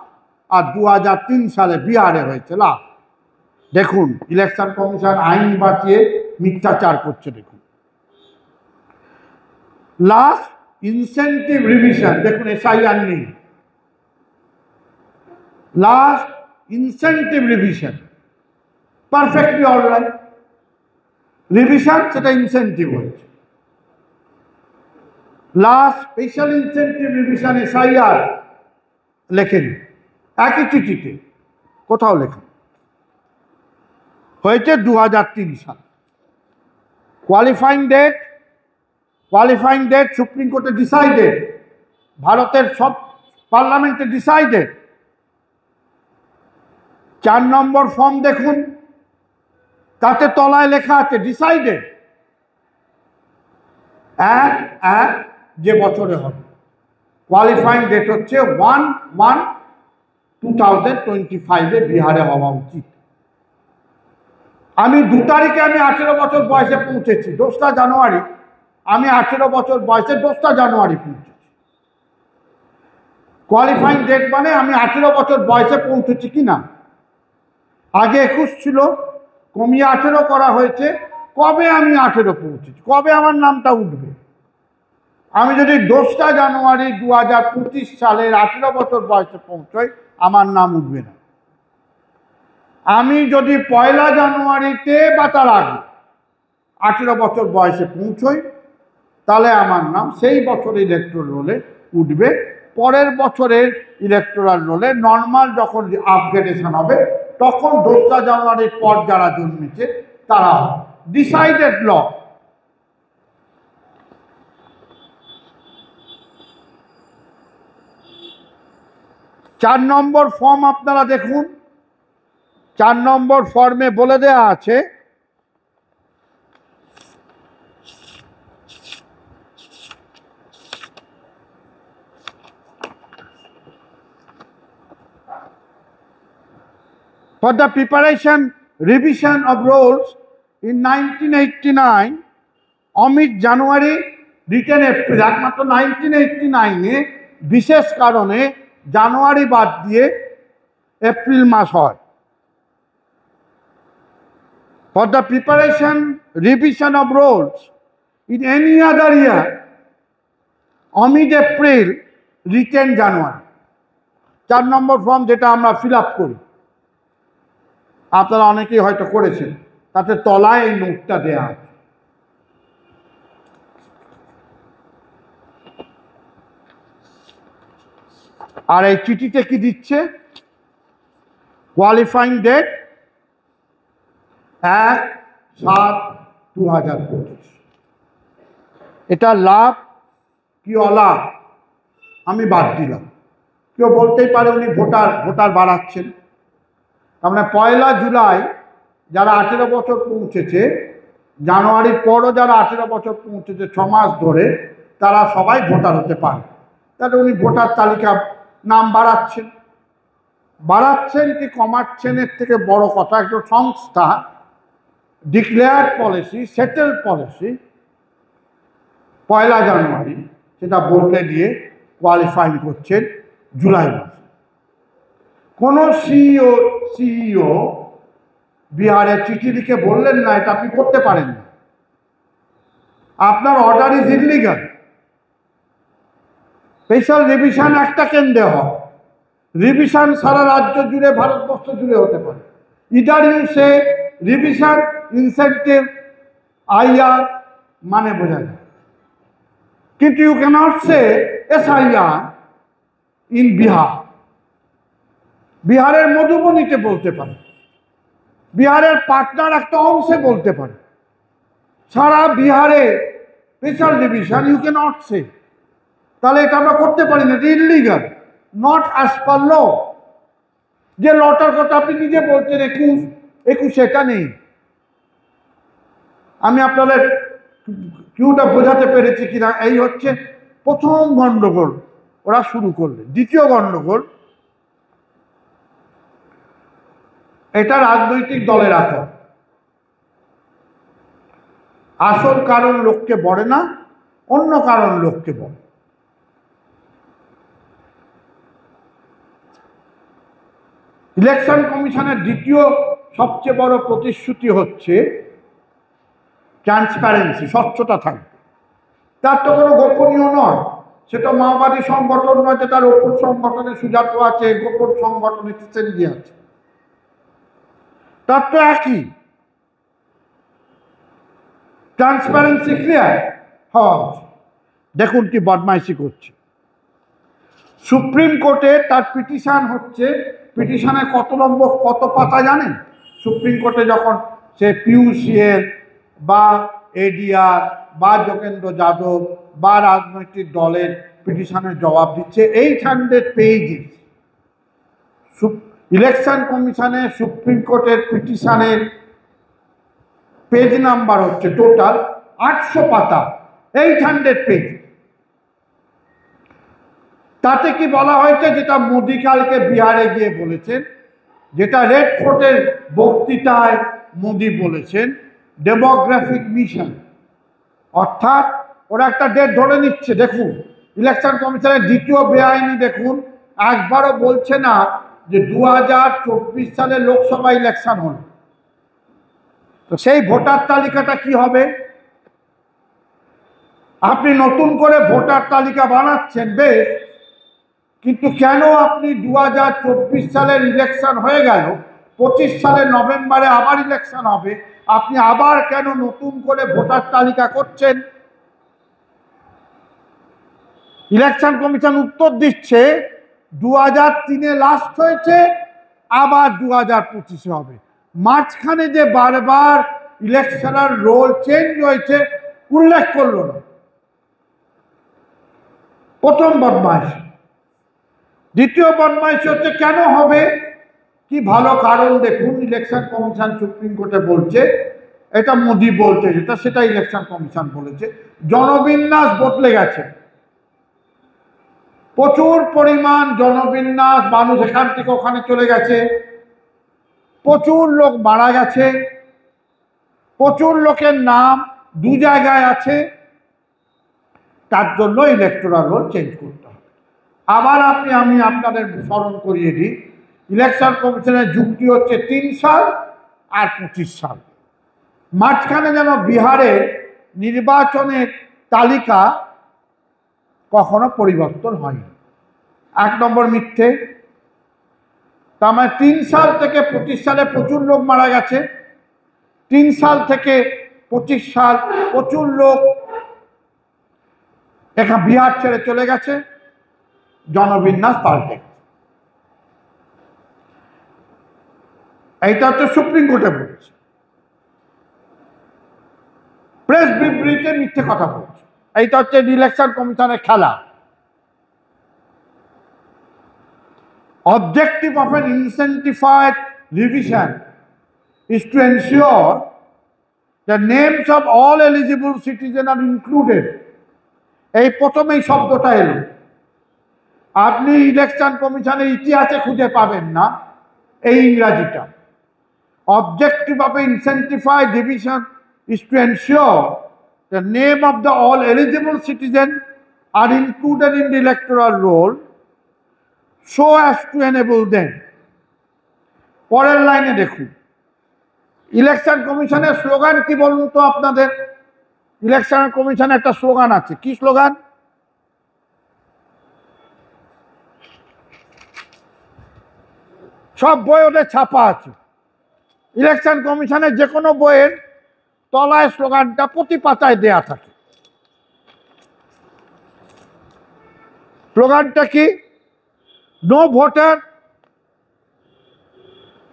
A: আর 2003 সালে বিহারে হয়েছে লাস্ট। দেখুন ইলেকশন কমিশন আইন বাঁচিয়ে মিথ্যাচার করছে। দেখুন লাস্ট ইনসেন্টিভ রিভিশন, দেখুন এসআইআর নেই, last intensive revision perfectly alright, revision সেটা ইনসেন্টিভ হয়েছে। Last special intensive revision SIR লেখেনি, একই চিঠিতে কোথাও লেখা হয়েছে 2003 সাল। কোয়ালিফাইং ডেট সুপ্রিম কোর্টে ডিসাইডেড, ভারতের সব পার্লামেন্টে ডিসাইডেড। 4 নম্বর ফর্ম দেখুন, তাতে তলায় লেখা আছে ডিসাইডেড, এক যে বছরে হবে। কোয়ালিফাইং ডেট হচ্ছে 1/1/2025 বিহারে হওয়া উচিত। আমি 2 তারিখে আমি 18 বছর বয়সে পৌঁছেছি, 2রা জানুয়ারি আমি 18 বছর বয়সে 2রা জানুয়ারি পৌঁছেছি। কোয়ালিফাইং ডেট মানে আমি 18 বছর বয়সে পৌঁছেছি কি না। আগে 21 ছিল, কমিয়ে 18 করা হয়েছে। কবে আমি 18 পৌঁছেছি, কবে আমার নামটা উঠবে? আমি যদি 2রা জানুয়ারি 2025 সালের 18 বছর বয়সে পৌঁছই, আমার নাম উঠবে না। আমি যদি 1 জানুয়ারিতে বা তার আগে 18 বছর বয়সে পৌঁছই, তাহলে আমার নাম সেই বছর ইলেকটোরাল রোলে উঠবে। পরের বছরের ইলেকটোরাল রোলে নর্মাল যখন আপগ্রেডেশন হবে, তখন 2রা জানুয়ারির পর যারা জন্মেছে তারা হবে। ডিসাইডেড ল। চার নম্বর ফর্ম আপনারা দেখুন, 4 নম্বর ফর্মে বলে দেয়া আছে for the preparation revision of rolls in 1989 Amit January written April, একমাত্র 1989-এ বিশেষ কারণে জানুয়ারি বাদ দিয়ে এপ্রিল মাস হয়। For the preparation revision of rolls in any other year Amit April written January. 4 number form যেটা আমরা ফিল আপ করি, আপনারা অনেকেই হয়তো করেছেন, তাতে তলায় এই নোটটা দেয়া আছে। আর এই চিঠিতে কি দিচ্ছে? Qualifying date 1/7/2025। এটা লাভ কি অলাভ আমি বাদ দিলাম। কেউ বলতেই পারে উনি ভোটার বাড়াচ্ছেন। তার মানে 1 জুলাই যারা 18 বছর পৌঁছেছে, জানুয়ারির পরও যারা 18 বছর পৌঁছেছে 6 মাস ধরে, তারা সবাই ভোটার হতে পারে। তাহলে উনি ভোটার তালিকা নাম বাড়াচ্ছেন কি কমাচ্ছেন এর থেকে বড় কথা একটা সংস্থা ডিক্লেয়ার্ড পলিসি, সেটেল পলিসি 1 জানুয়ারি সেটা বোর্ডে দিয়ে কোয়ালিফাই করছেন জুলাই মাসে। কোনো সিইও বিহারে চিঠি লিখে বললেন না এটা আপনি করতে পারেন না, আপনার order is illegal. Special revision একটা কেন্দ্রে হয়, রিভিশন সারা রাজ্য জুড়ে ভারতবর্ষ জুড়ে হতে পারে। Either you say revision intensive IR মানে বোঝা যায়, কিন্তু you can't say SIR in Bihar. বিহারের মধুবনীতে বলতে পারে, বিহারের পাটনার একটা অংশে বলতে পারে, সারা বিহারে স্পেশাল ডিভিশন ইউ ক্যানট সে। তাহলে এটা আমরা করতে পারি না, এটা ইলিগাল, নট অ্যাজ পার ল। যে লটার কথা আপনি নিজে বলছেন 21 এটা নেই। আমি আপনাদের কিউটা বোঝাতে পেরেছি কিনা, এই হচ্ছে প্রথম গন্ডগোল ওরা শুরু করলেন। দ্বিতীয় গন্ডগোল, এটা রাজনৈতিক দলের আচরণ। আসল কারণ লোককে বলে না, অন্য কারণ লোককে বলে। ইলেকশন কমিশনের দ্বিতীয় সবচেয়ে বড় প্রতিশ্রুতি হচ্ছে ট্রান্সপারেন্সি, স্বচ্ছতা থাকবে। তার তো কোনো গোপনীয় নয়, সেটা মাওবাদী সংগঠন নয় যে তার ওপর সংগঠনে সুজাত আছে, গোপন সংগঠনে কিসেনজি আছে, তার তো একই। ট্রান্সপারেন্সি ক্লিয়ার হওয়া উচিত। দেখুন কি বদমাইশি করছে। সুপ্রিম কোর্টে তার পিটিশন হচ্ছে, পিটিশনে কত নম্বর কত পাতা জানেন? সুপ্রিম কোর্টে যখন সে পিউসিএল বা এডিআর বা যোগেন্দ্র যাদব বা রাজনৈতিক দলের পিটিশনের জবাব দিচ্ছে, 800 পেজেস। ইলেকশন কমিশনের সুপ্রিম কোর্টের পিটিশনের পেজ নাম্বার হচ্ছে টোটাল 800 পাতা, 800 পেজ। তাতে কি বলা হয়েছে, যেটা মোদি কালকে বিহারে গিয়ে বলেছেন, যেটা রেড ফোর্টের বক্তৃতায় মোদি বলেছেন, ডেমোগ্রাফিক মিশন। অর্থাৎ ওরা একটা ডেট ধরে নিচ্ছে। দেখুন ইলেকশন কমিশনের দ্বিতীয় বেআইনি, দেখুন একবারও বলছে না যে 2024 সালে লোকসভা ইলেকশন হল, তো সেই ভোটার তালিকাটা কি হবে? আপনি নতুন করে ভোটার তালিকা বানাচ্ছেন বেশ, কিন্তু কেন আপনি 2024 সালের ইলেকশন হয়ে গেল, 25 সালের নভেম্বরে আবার ইলেকশন হবে, আপনি আবার কেন নতুন করে ভোটার তালিকা করছেন? ইলেকশন কমিশন উত্তর দিচ্ছে 2003-এ লাস্ট হয়েছে, আবার 2025-এ হবে। মাঝখানে যে বারবার ইলেকশনাল রোল চেঞ্জ হয়েছে উল্লেখ করল না। প্রথম বদমাইশি। দ্বিতীয় বদমাইশি হচ্ছে কেন হবে, কি ভালো কারণ দেখুন। ইলেকশন কমিশন সুপ্রিম কোর্টে বলছে, এটা মোদি বলছে যেটা, সেটা ইলেকশন কমিশন বলেছে, জনবিন্যাস বদলে গেছে। প্রচুর পরিমাণ জনবিন্যাস, মানুষ এখান থেকে ওখানে চলে গেছে, প্রচুর লোক মারা গেছে, প্রচুর লোকের নাম 2 জায়গায় আছে, তার জন্য ইলেকটোরাল রোল চেঞ্জ করতে হবে। আবার আমি আপনাদের স্মরণ করিয়ে দিই, ইলেকশন কমিশনের যুক্তি হচ্ছে 3 সাল আর 25 সাল। মাঝখানে যেন বিহারের নির্বাচনের তালিকা কখনো পরিবর্তন হয়নি। 1 নম্বর মিথ্যে। তার মানে 3 সাল থেকে 25 সালে প্রচুর লোক মারা গেছে, 3 সাল থেকে 25 সাল প্রচুর লোক এখানে বিহার ছেড়ে চলে গেছে, জনবিন্যাস পাল্টে। এইটা হচ্ছে সুপ্রিম কোর্টে বলছে, প্রেস বিবৃতিতে মিথ্যে কথা বলছে। এইটা হচ্ছে ইলেকশন কমিশনের খেলা। Objective of an incentivized revision is to ensure the names of all eligible citizens are included. এই প্রথমেই শব্দটা এলো, আপনি ইলেকশন কমিশনের ইতিহাসে খুঁজে পাবেন না এই ইংরাজিটা। Objective of incentivize division is to ensure the name of the all eligible citizens are included in the electoral roll so as to enable them. পরের লাইনে দেখুন, ইলেকশন কমিশনের স্লোগান কি বলুন তো আপনাদের? ইলেকশন কমিশনের একটা স্লোগান আছে, কি স্লোগান? সব বই ওদের ছাপা আছে। ইলেকশন কমিশনের যে কোনো বইয়ের তলায় স্লোগানটা প্রতি পাতায় দেয়া থাকে। স্লোগানটা কি? No voter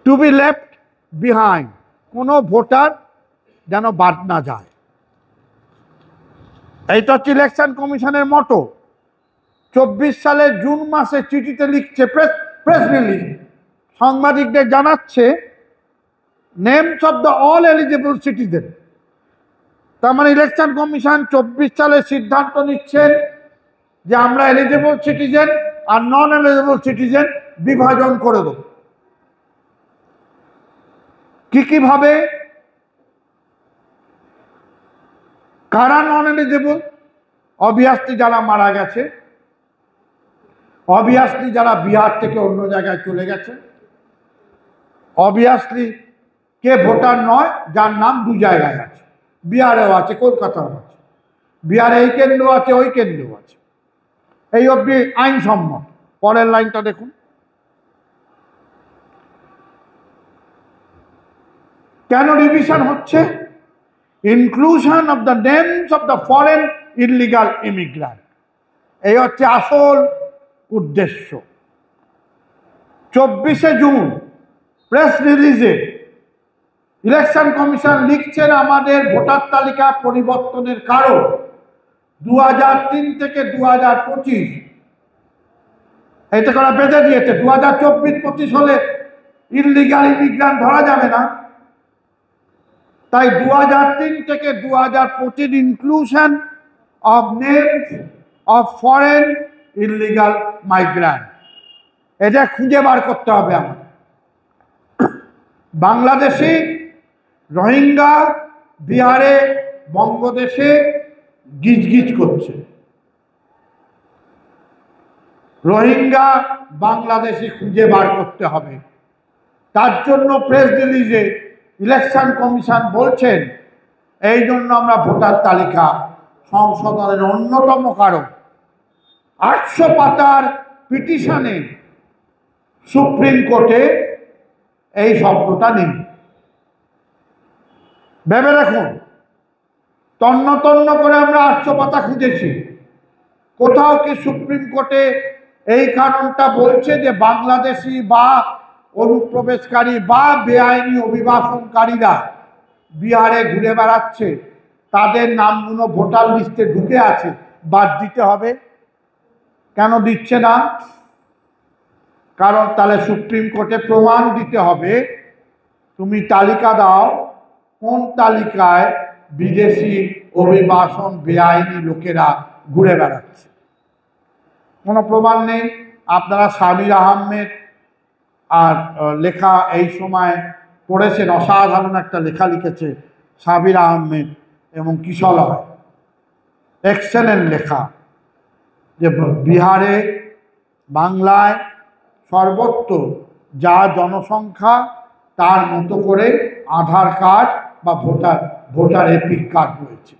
A: to be left behind, কোনো ভোটার যেন বাদ না যায়। এইটা হচ্ছে ইলেকশন কমিশনের মটো। 24 সালের জুন মাসে চিঠিতে লিখছে, প্রেস রিলিজ সাংবাদিকদের জানাচ্ছে, names of the all eligible citizen. তার মানে ইলেকশন কমিশন 24 সালে সিদ্ধান্ত নিচ্ছেন যে আমরা এলিজিবল সিটিজেন আর নন এলিজিবল সিটিজেন বিভাজন করে দেব। কিভাবে? কারা নন এলিজিবল? অবভিয়াসলি যারা মারা গেছে, অবভিয়াসলি যারা বিহার থেকে অন্য জায়গায় চলে গেছে, অবভিয়াসলি কে ভোটার নয় যার নাম দু জায়গায় আছে, বিহারেও আছে, কলকাতাও আছে, বিহারে এই কেন্দ্র আছে, ওই কেন্দ্রেও আছে, এই অবধি আইনসম্মত। পরের লাইনটা দেখুন, কেন রিভিশন হচ্ছে? Inclusion of the names of the foreign illegal immigrant, এই হচ্ছে আসল উদ্দেশ্য। 24শে জুন প্রেস রিলিজে ইলেকশন কমিশন লিখছেন, আমাদের ভোটার তালিকা পরিবর্তনের কারণ 2003 থেকে 2025, এটা করা বেঁধে দিয়েছে। 2024-25 হলে ইলিগাল ইমিগ্রান্ট ধরা যাবে না, তাই 2003 থেকে 2025 inclusion of names of foreign illegal migrant, এটা খুঁজে বার করতে হবে আমাদের। বাংলাদেশে রোহিঙ্গা বিহারে বঙ্গদেশে গিজগিজ করছে, রোহিঙ্গা বাংলাদেশে খুঁজে বার করতে হবে। তার জন্য প্রেস রিলিজে ইলেকশন কমিশন বলছেন, এই জন্য আমরা ভোটার তালিকা সংশোধনের অন্যতম কারণ 800 পাতার পিটিশনে সুপ্রিম কোর্টে এই শব্দটা নেই। ভেবে দেখুন, তন্ন তন্ন করে আমরা 800 পাতা খুঁজেছি, কোথাও কি সুপ্রিম কোর্টে এই কারণটা বলছে যে বাংলাদেশি বা অনুপ্রবেশকারী বা বেআইনি অভিবাসনকারীরা বিহারে ঘুরে বেড়াচ্ছে, তাদের নামগুলো ভোটার লিস্টে ঢুকে আছে, বাদ দিতে হবে? কেন দিচ্ছে না? কারণ তাহলে সুপ্রিম কোর্টে প্রমাণ দিতে হবে, তুমি তালিকা দাও কোন তালিকায় বিদেশি অভিবাসন বেআইনি লোকেরা ঘুরে বেড়াচ্ছে। কোনো প্রমাণ নেই। আপনারা সাবির আহমেদ আর লেখা এই সময় পড়েছেন, অসাধারণ একটা লেখা লিখেছে সাবির আহমেদ এবং কিশলয়, এক্সেলেন্ট লেখা, যে বিহারে বাংলায় সর্বত্র যা জনসংখ্যা তার মতো করে আধার কার্ড বা ভোটার এপিক কার্ড রয়েছে।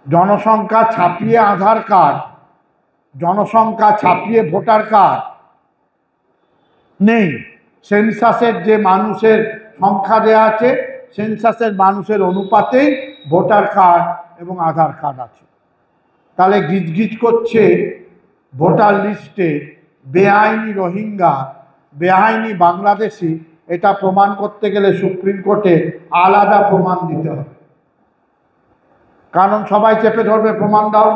A: জনসংখ্যা ছাপিয়ে আধার কার্ড, জনসংখ্যা ছাপিয়ে ভোটার কার্ড নেই। সেন্সাসের যে মানুষের সংখ্যা দেওয়া আছে, সেন্সাসের মানুষের অনুপাতেই ভোটার কার্ড এবং আধার কার্ড আছে। তাহলে গিজগিজ করছে ভোটার লিস্টে বেআইনি রোহিঙ্গা, বেআইনি বাংলাদেশি, এটা প্রমাণ করতে গেলে সুপ্রিম কোর্টে আলাদা প্রমাণ দিতে হবে। কারণ সবাই চেপে ধরবে, প্রমাণ দাও।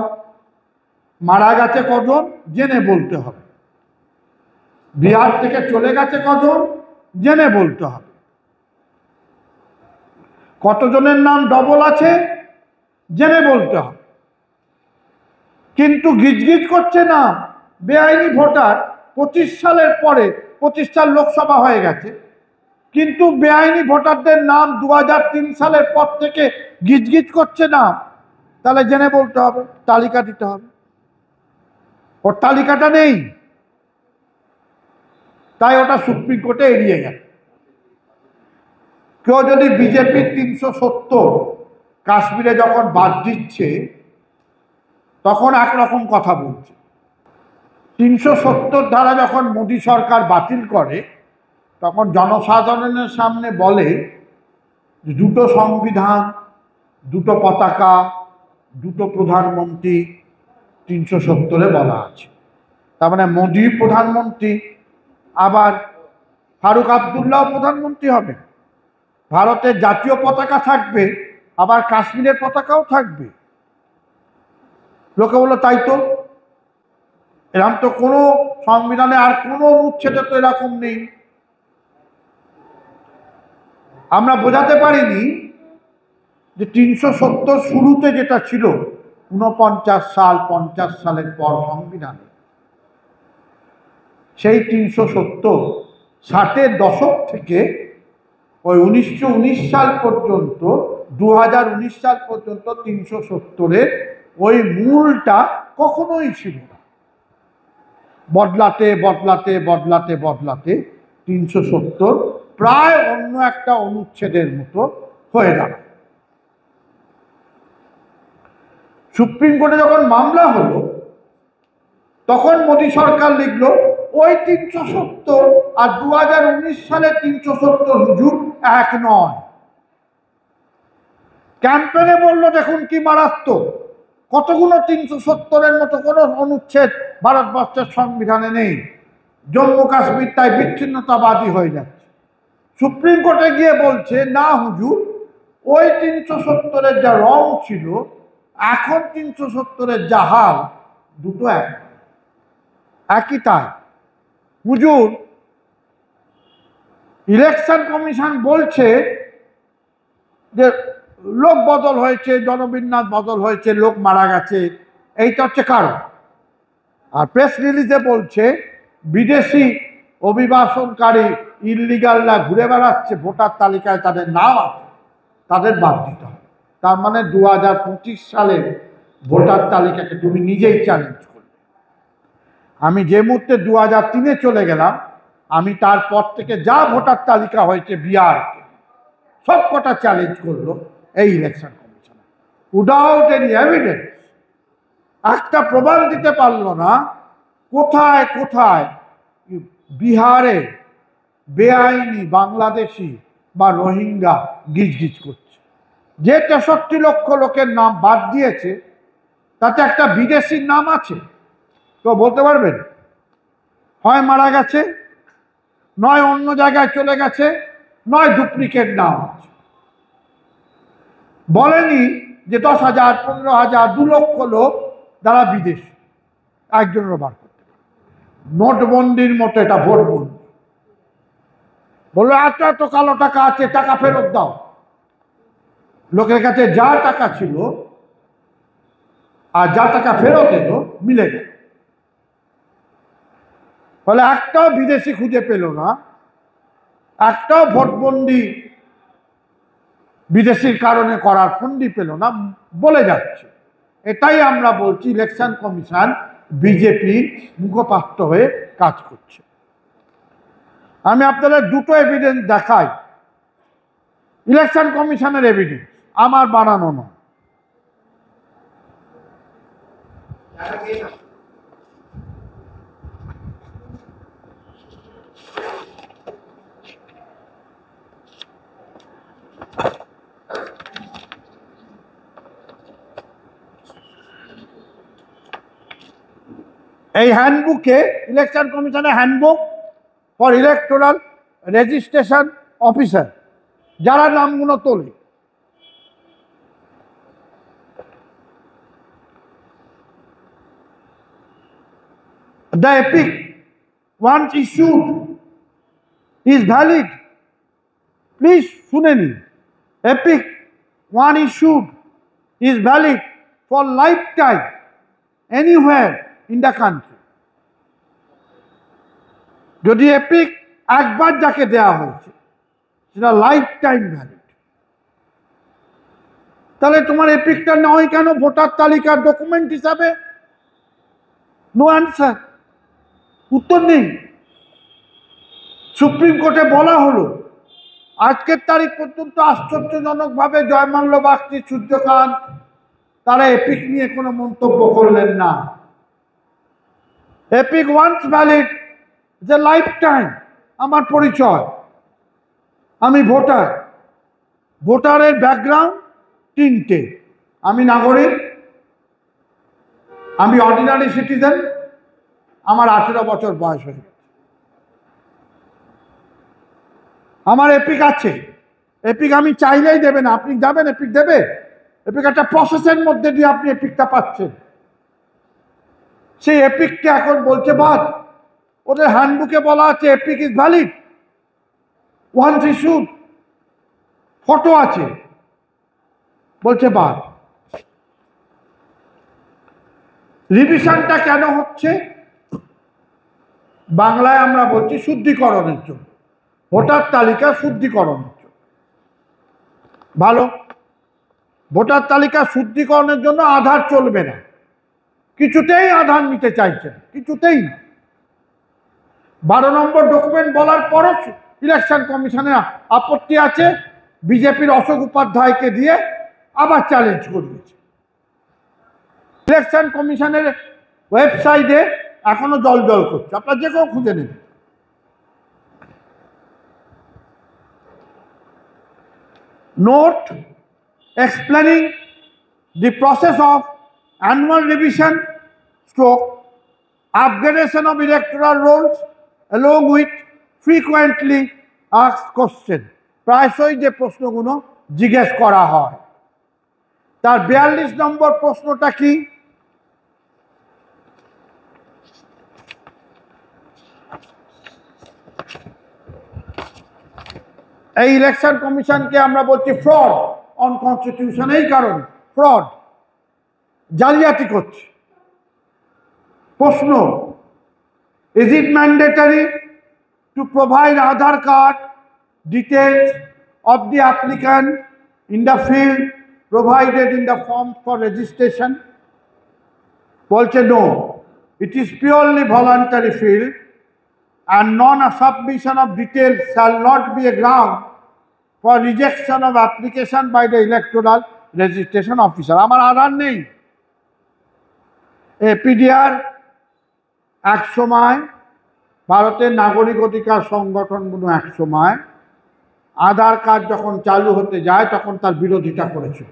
A: মারা গেছে কজন জেনে বলতে হবে, বিহার থেকে চলে গেছে কজন জেনে বলতে হবে, কতজনের নাম ডবল আছে জেনে বলতে হবে। কিন্তু গিজগিজ করছে না, বেআইনি ভোটার 25 সালের পরে 25 সাল লোকসভা হয়ে গেছে, কিন্তু বেআইনি ভোটারদের নাম 2003 সালের পর থেকে গিজগিজ করছে না, তাহলে জেনে বলতে হবে, তালিকা দিতে হবে। ওর তালিকাটা নেই, তাই ওটা সুপ্রিম কোর্টে এড়িয়ে গেল। কেউ যদি বিজেপির 370 কাশ্মীরে যখন বাদ দিচ্ছে তখন একরকম কথা বলছে, 370 ধারা যখন মোদী সরকার বাতিল করে তখন জনসাধারণের সামনে বলে দুটো সংবিধান, দুটো পতাকা, দুটো প্রধানমন্ত্রী 370-এ বলা আছে। তার মানে মোদী প্রধানমন্ত্রী, আবার ফারুক আবদুল্লাহ প্রধানমন্ত্রী হবে, ভারতের জাতীয় পতাকা থাকবে, আবার কাশ্মীরের পতাকাও থাকবে। লোকে বললো তাই তো, এরকম তো কোনো সংবিধানে আর কোনো অনুচ্ছেদে তো এরকম নেই। আমরা বোঝাতে পারিনি যে 370 শুরুতে যেটা ছিল 49 সাল 50 সালের পর সংবিধানে, সেই 370 60-এর দশক থেকে ওই 1919 সাল পর্যন্ত 2019 সাল পর্যন্ত 370-এর ওই মূলটা কখনোই ছিল না। বদলাতে বদলাতে বদলাতে বদলাতে 370 প্রায় অন্য একটা অনুচ্ছেদের মতো হয়ে দাঁড়ায়। সুপ্রিম কোর্টে যখন মামলা হলো তখন মোদী সরকার লিখলো ওই 370 আর 2019 সালের 370 হুজুর এক নয়। ক্যাম্পেনে বললো দেখুন কি মারাত্মক, কতগুলো 370-এর মতো কোনো অনুচ্ছেদ ভারতবর্ষের সংবিধানে নেই, জম্মু কাশ্মীর তাই বিচ্ছিন্নতাবাদী হয়ে যাচ্ছে। সুপ্রিম কোর্টে গিয়ে বলছে না হুজুর, ওই 370-এর যা রং ছিল এখন 370-এর যা হাল, দুটো একই। তাই হুজুর, ইলেকশন কমিশন বলছে যে লোক বদল হয়েছে, জনবিন্যাস বদল হয়েছে, লোক মারা গেছে, এইটা হচ্ছে কারণ। আর প্রেস রিলিজে বলছে বিদেশি অভিবাসনকারী ইললিগালরা ঘুরে বেড়াচ্ছে, ভোটার তালিকায় তাদের নাম আছে, তাদের বাদ দিতে হবে। তার মানে 2025 সালের ভোটার তালিকাকে তুমি নিজেই চ্যালেঞ্জ করবে। আমি যে মুহূর্তে 2003-এ চলে গেলাম, আমি তারপর থেকে যা ভোটার তালিকা হয়েছে বিহারকে সব কটা চ্যালেঞ্জ করলো এই election commission, without any evidence. একটা প্রমাণ দিতে পারলো না কোথায় কোথায় বিহারে বেআইনি বাংলাদেশি বা রোহিঙ্গা গিজগিজ করছে। যে 63 লক্ষ লোকের নাম বাদ দিয়েছে তাতে একটা বিদেশির নাম আছে, তো বলতে পারবেন? হয় মারা গেছে, নয় অন্য জায়গায় চলে গেছে, নয় ডুপ্লিকেট নাম আছে। বলেনি যে 10,000, 15,000, 2 লক্ষ লোক যারা বিদেশি, একজনেরও বার করতে পারে। নোটবন্দির মতো এটা ভোটবন্দি। বললো এত এত কালো টাকা আছে, টাকা ফেরত দাও। লোকের কাছে যা টাকা ছিল আর যা টাকা ফেরত এলো মিলে গেল। ফলে একটাও বিদেশি খুঁজে পেল না, একটাও ভোটবন্দি বিদেশির কারণে করার ফন্দি পেল না, বলে যাচ্ছে। এটাই আমরা বলছি ইলেকশন কমিশন বিজেপির মুখপাত্র হয়ে কাজ করছে। আমি আপনাদের দুটো এভিডেন্স দেখাই, ইলেকশন কমিশনের এভিডেন্স, আমার বানানো নয়। এই হ্যান্ডবুকে, ইলেকশন কমিশনের handbook for electoral registration officer, যারা নামগুলো তোলে, the epic once issued is valid. Please শুনে নিন, epic one issued is valid for lifetime anywhere in the country. যদি এপিক একবার যাকে দেওয়া হয়েছে সেটা লাইফ টাইম ভ্যালিড, তাহলে তোমার এপিকটা নয় কেন ভোটার তালিকার ডকুমেন্ট হিসাবে? নো অ্যান্সার, উত্তর নেই। সুপ্রিম কোর্টে বলা হলো আজকের তারিখ পর্যন্ত আশ্চর্যজনকভাবে জয়মাল্য বাগচি, সূর্যকান্ত তারা এপিক নিয়ে কোনো মন্তব্য করলেন না। এপিক ওয়ান্স ভ্যালিড, যে লাইফ টাইম। আমার পরিচয়, আমি ভোটার, ভোটারের ব্যাকগ্রাউন্ড তিনটে, আমি নাগরিক, আমি অর্ডিনারি সিটিজেন, আমার 18 বছর বয়স হয়ে গেছে, আমার এপিক আছে। এপিক আমি চাইলেই দেবে না, আপনি যাবেন এপিক দেবে? এপিক একটা প্রসেসের মধ্যে দিয়ে আপনি এপিকটা পাচ্ছেন। সেই এপিককে এখন বলছে বাদ। ওদের হ্যান্ডবুকে বলা আছে EPIC is valid once issued, photo আছে, বলছে বাদ। রিভিশনটা কেন হচ্ছে? বাংলায় আমরা বলছি শুদ্ধিকরণের জন্য, ভোটার তালিকা শুদ্ধিকরণের জন্য। ভালো, ভোটার তালিকা শুদ্ধিকরণের জন্য আধার চলবে না, কিছুতেই আধার নিতে চাইছেন, কিছুতেই না। 12 নম্বর ডকুমেন্ট বলার পরও ইলেকশন কমিশনের আপত্তি আছে, বিজেপির অশোক উপাধ্যায়কে দিয়ে আবার চ্যালেঞ্জ করিয়েছে। ইলেকশন কমিশনের ওয়েবসাইটে এখনো জল করছে, আপনার যে কেউ খুঁজে নেবেন। Note explaining the process of annual revision stroke upgradation of electoral rolls along with frequently asked question, প্রায়শই যে প্রশ্নগুলো জিজ্ঞেস করা হয়। তার 42 নম্বর প্রশ্নটা কি? এই ইলেকশন কমিশনকে আমরা বলছি ফ্রড অন কনস্টিটিউশন, এই কারণ ফ্রড, জালিয়াতি করছে। প্রশ্ন, is it mandatory to provide Aadhaar card details of the applicant in the field provided in the form for registration? বলছে no, it is purely voluntary field and non-submission of details shall not be a ground for rejection of application by the electoral registration officer. আমার আধার নেই। APDR এক সময় ভারতের নাগরিক অধিকার সংগঠনগুলো এক সময় আধার কার্ড যখন চালু হতে যায় তখন তার বিরোধিতা করেছিল।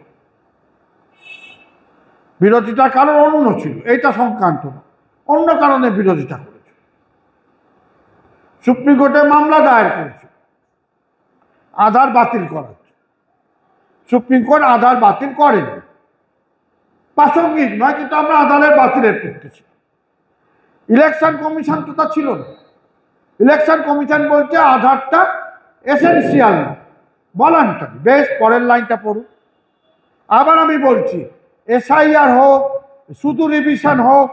A: বিরোধিতার কারণ অন্য ছিল, এইটা সংক্রান্ত না, অন্য কারণে বিরোধিতা করেছে। সুপ্রিম কোর্টে মামলা দায়ের করেছে আধার বাতিল করার। সুপ্রিম কোর্ট আধার বাতিল করেনি, প্রাসঙ্গিক নয়, কিন্তু আমরা আধারের বাতিলের করতেছি। ইলেকশন কমিশন তো তা ছিল না। ইলেকশন কমিশন বলছে আধারটা এসেন্সিয়াল না, ভলান্টারি। বেশ, পরের লাইনটা পড়ুন। আবার আমি বলছি এসআইআর হোক, শুধু রিভিশন হোক,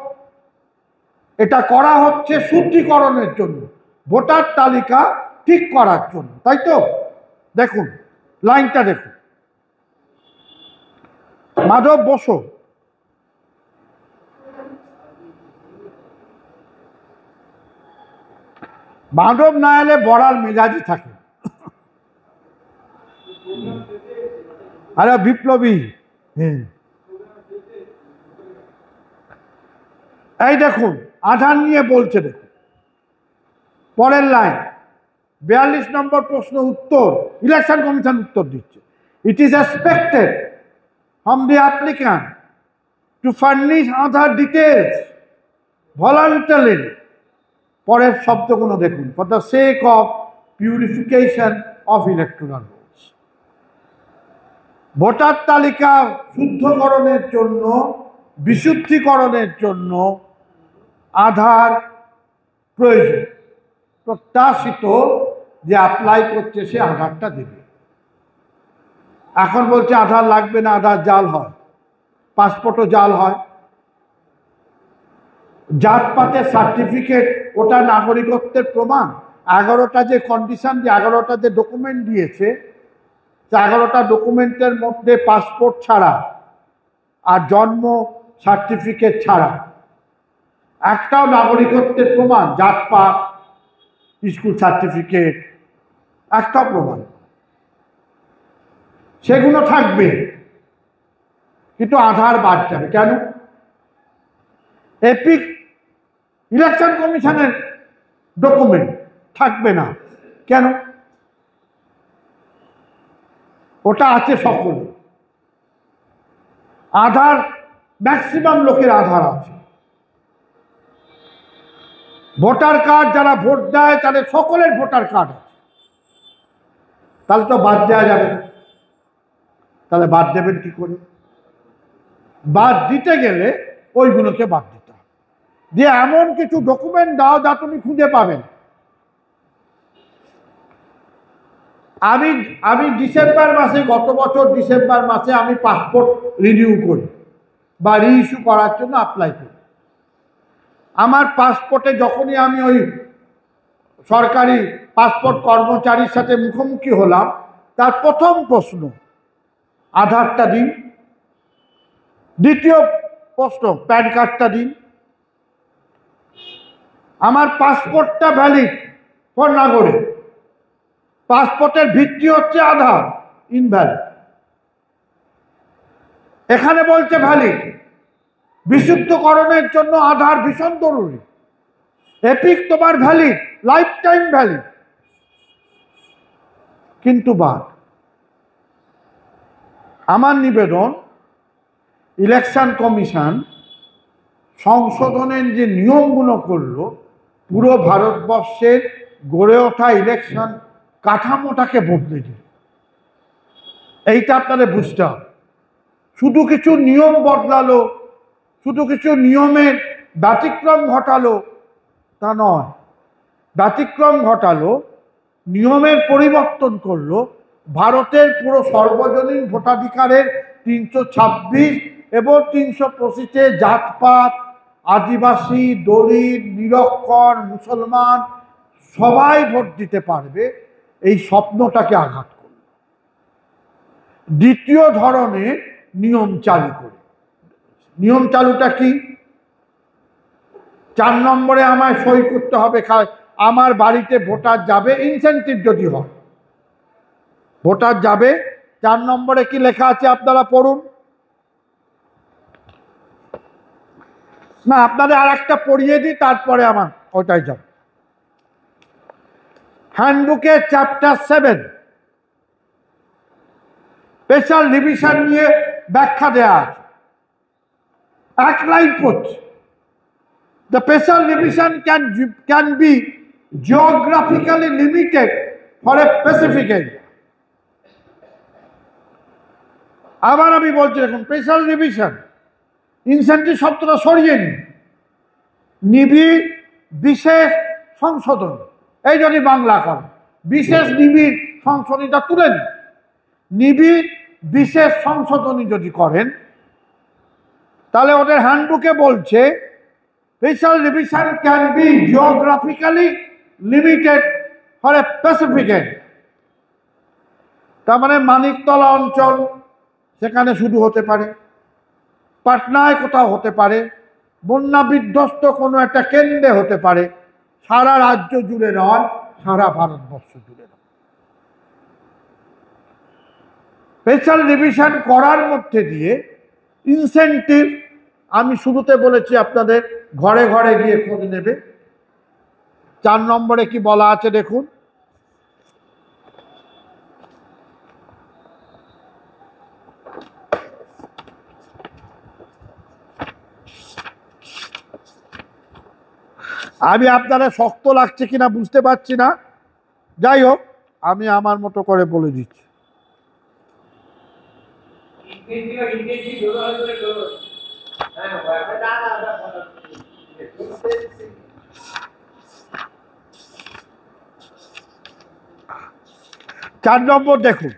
A: এটা করা হচ্ছে শুদ্ধিকরণের জন্য, ভোটার তালিকা ঠিক করার জন্য, তাই তো? দেখুন লাইনটা দেখুন। মাধব বসু, মাধব না এলে বড়ার মেজাজি থাকে। আরে বিপ্লবী, এই দেখুন আধার নিয়ে বলছে, দেখুন পরের লাইন, 42 নম্বর প্রশ্ন উত্তর, ইলেকশন কমিশন উত্তর দিচ্ছে। It is expected from the applicant to furnish Aadhaar details voluntary, পরের শব্দগুলো দেখুন, for the sake of purification of electoral rolls. Voter তালিকা শুদ্ধকরণের জন্য, বিশুদ্ধিকরণের জন্য আধার প্রয়োজন। প্রত্যাশিত যে অ্যাপ্লাই করছে সে আধারটা দেবে। এখন বলছে আধার লাগবে না, আধার জাল হয়, পাসপোর্টও জাল হয়। জাতপাতের সার্টিফিকেট, ওটা নাগরিকত্বের প্রমাণ। 11টা যে কন্ডিশন, যে 11টা যে ডকুমেন্ট দিয়েছে, 11টা ডকুমেন্টের মধ্যে পাসপোর্ট ছাড়া আর জন্ম সার্টিফিকেট ছাড়া একটাও নাগরিকত্বের প্রমাণ, জাতপাত, স্কুল সার্টিফিকেট, একটাও প্রমাণ। সেগুলো থাকবে, কিন্তু আধার বাদ যাবে। কেন? এপিক ইলেকশন কমিশনের ডকুমেন্ট থাকবে না। কেন? ওটা আছে সকল। আধার ম্যাক্সিমাম লোকের আধার আছে। ভোটার কার্ড যারা ভোট দেয় তাদের সকলের ভোটার কার্ড আছে। তাহলে তো বাদ দেওয়া যাবে না। তাহলে বাদ দেবেন কি করে? বাদ দিতে গেলে ওইগুলোকে বাদ দিতে হবে। দিয়ে এমন কিছু ডকুমেন্ট দাও যা তুমি খুঁজে পাবেন। আমি ডিসেম্বর মাসে, গত বছর ডিসেম্বর মাসে আমি পাসপোর্ট রিনিউ করি বা রিইস্যু করার জন্য অ্যাপ্লাই করি। আমার পাসপোর্টে যখনই আমি ওই সরকারি পাসপোর্ট কর্মচারীর সাথে মুখোমুখি হলাম, তার প্রথম প্রশ্ন, আধারটা দিন। দ্বিতীয় প্রশ্ন, প্যান কার্ডটা দিন। আমার পাসপোর্টটা ভ্যালিড ফর নাগরিক। পাসপোর্টের ভিত্তি হচ্ছে আধার, ইনভ্যালিড। এখানে বলছে ভ্যালিড। বিশুদ্ধকরণের জন্য আধার ভীষণ জরুরি। এপিক তোমার ভ্যালিড, লাইফ টাইম ভ্যালিড, কিন্তু বাদ। আমার নিবেদন, ইলেকশন কমিশন সংশোধনের যে নিয়মগুলো করলো, পুরো ভারতবর্ষের গড়ে ওঠা ইলেকশন কাঠামোটাকে বদলে দিল। এইটা আপনাদের বুঝতে হবে। শুধু কিছু নিয়ম বদলালো, শুধু কিছু নিয়মের ব্যতিক্রম ঘটালো তা নয়। ব্যতিক্রম ঘটালো, নিয়মের পরিবর্তন করলো। ভারতের পুরো সর্বজনীন ভোটাধিকারের 326 এবং 325-এ জাতপাত, আদিবাসী, দলিত, নিরক্ষর, মুসলমান সবাই ভোট দিতে পারবে, এই স্বপ্নটাকে আঘাত করল। দ্বিতীয় ধরনের নিয়ম চালু করে। নিয়ম চালুটা কি? 4 নম্বরে আমায় সই করতে হবে। আমার বাড়িতে ভোটার যাবে, ইনসেন্টিভ যদি হয় ভোটার যাবে। 4 নম্বরে কি লেখা আছে আপনারা পড়ুন। না, আপনাদের আর একটা পড়িয়ে দিই, তারপরে আমার ওটাই যাব। হ্যান্ডবুকে চ্যাপ্টার 7 স্পেশাল ডিভিশন নিয়ে ব্যাখ্যা দেয়া আছে। এক লাইন পড়ছে, the special division can be geographically limited for a specific area. আবার আমি বলছি, দেখুন, স্পেশাল ডিভিশন, ইনসেন্টিভ শব্দটা সরিয়ে নিন। নিবিড় বিশেষ সংশোধন, এই যদি বাংলা করেন, বিশেষ নিবিড় সংশোধনীটা তুলে নিন। নিবিড় বিশেষ সংশোধনী যদি করেন, তাহলে ওদের হ্যান্ডবুকে বলছে special division can be geographically limited for a specific area. তার মানে মানিকতলা অঞ্চল, সেখানে শুধু হতে পারে, পাটনায় কোথাও হতে পারে, বন্যা বিধ্বস্ত কোনো একটা কেন্দ্রে হতে পারে, সারা রাজ্য জুড়ে নয়, সারা ভারতবর্ষ জুড়ে নয়। স্পেশাল ডিভিশন করার মধ্যে দিয়ে ইনসেন্টিভ, আমি শুরুতে বলেছি আপনাদের ঘরে ঘরে গিয়ে খোঁজ নেবে। 4 নম্বরে কি বলা আছে দেখুন। আমি আপনারা শক্ত লাগছে কিনা বুঝতে পারছি না, যাই হোক আমি আমার মতো করে বলে দিচ্ছি। চার নম্বর দেখুন,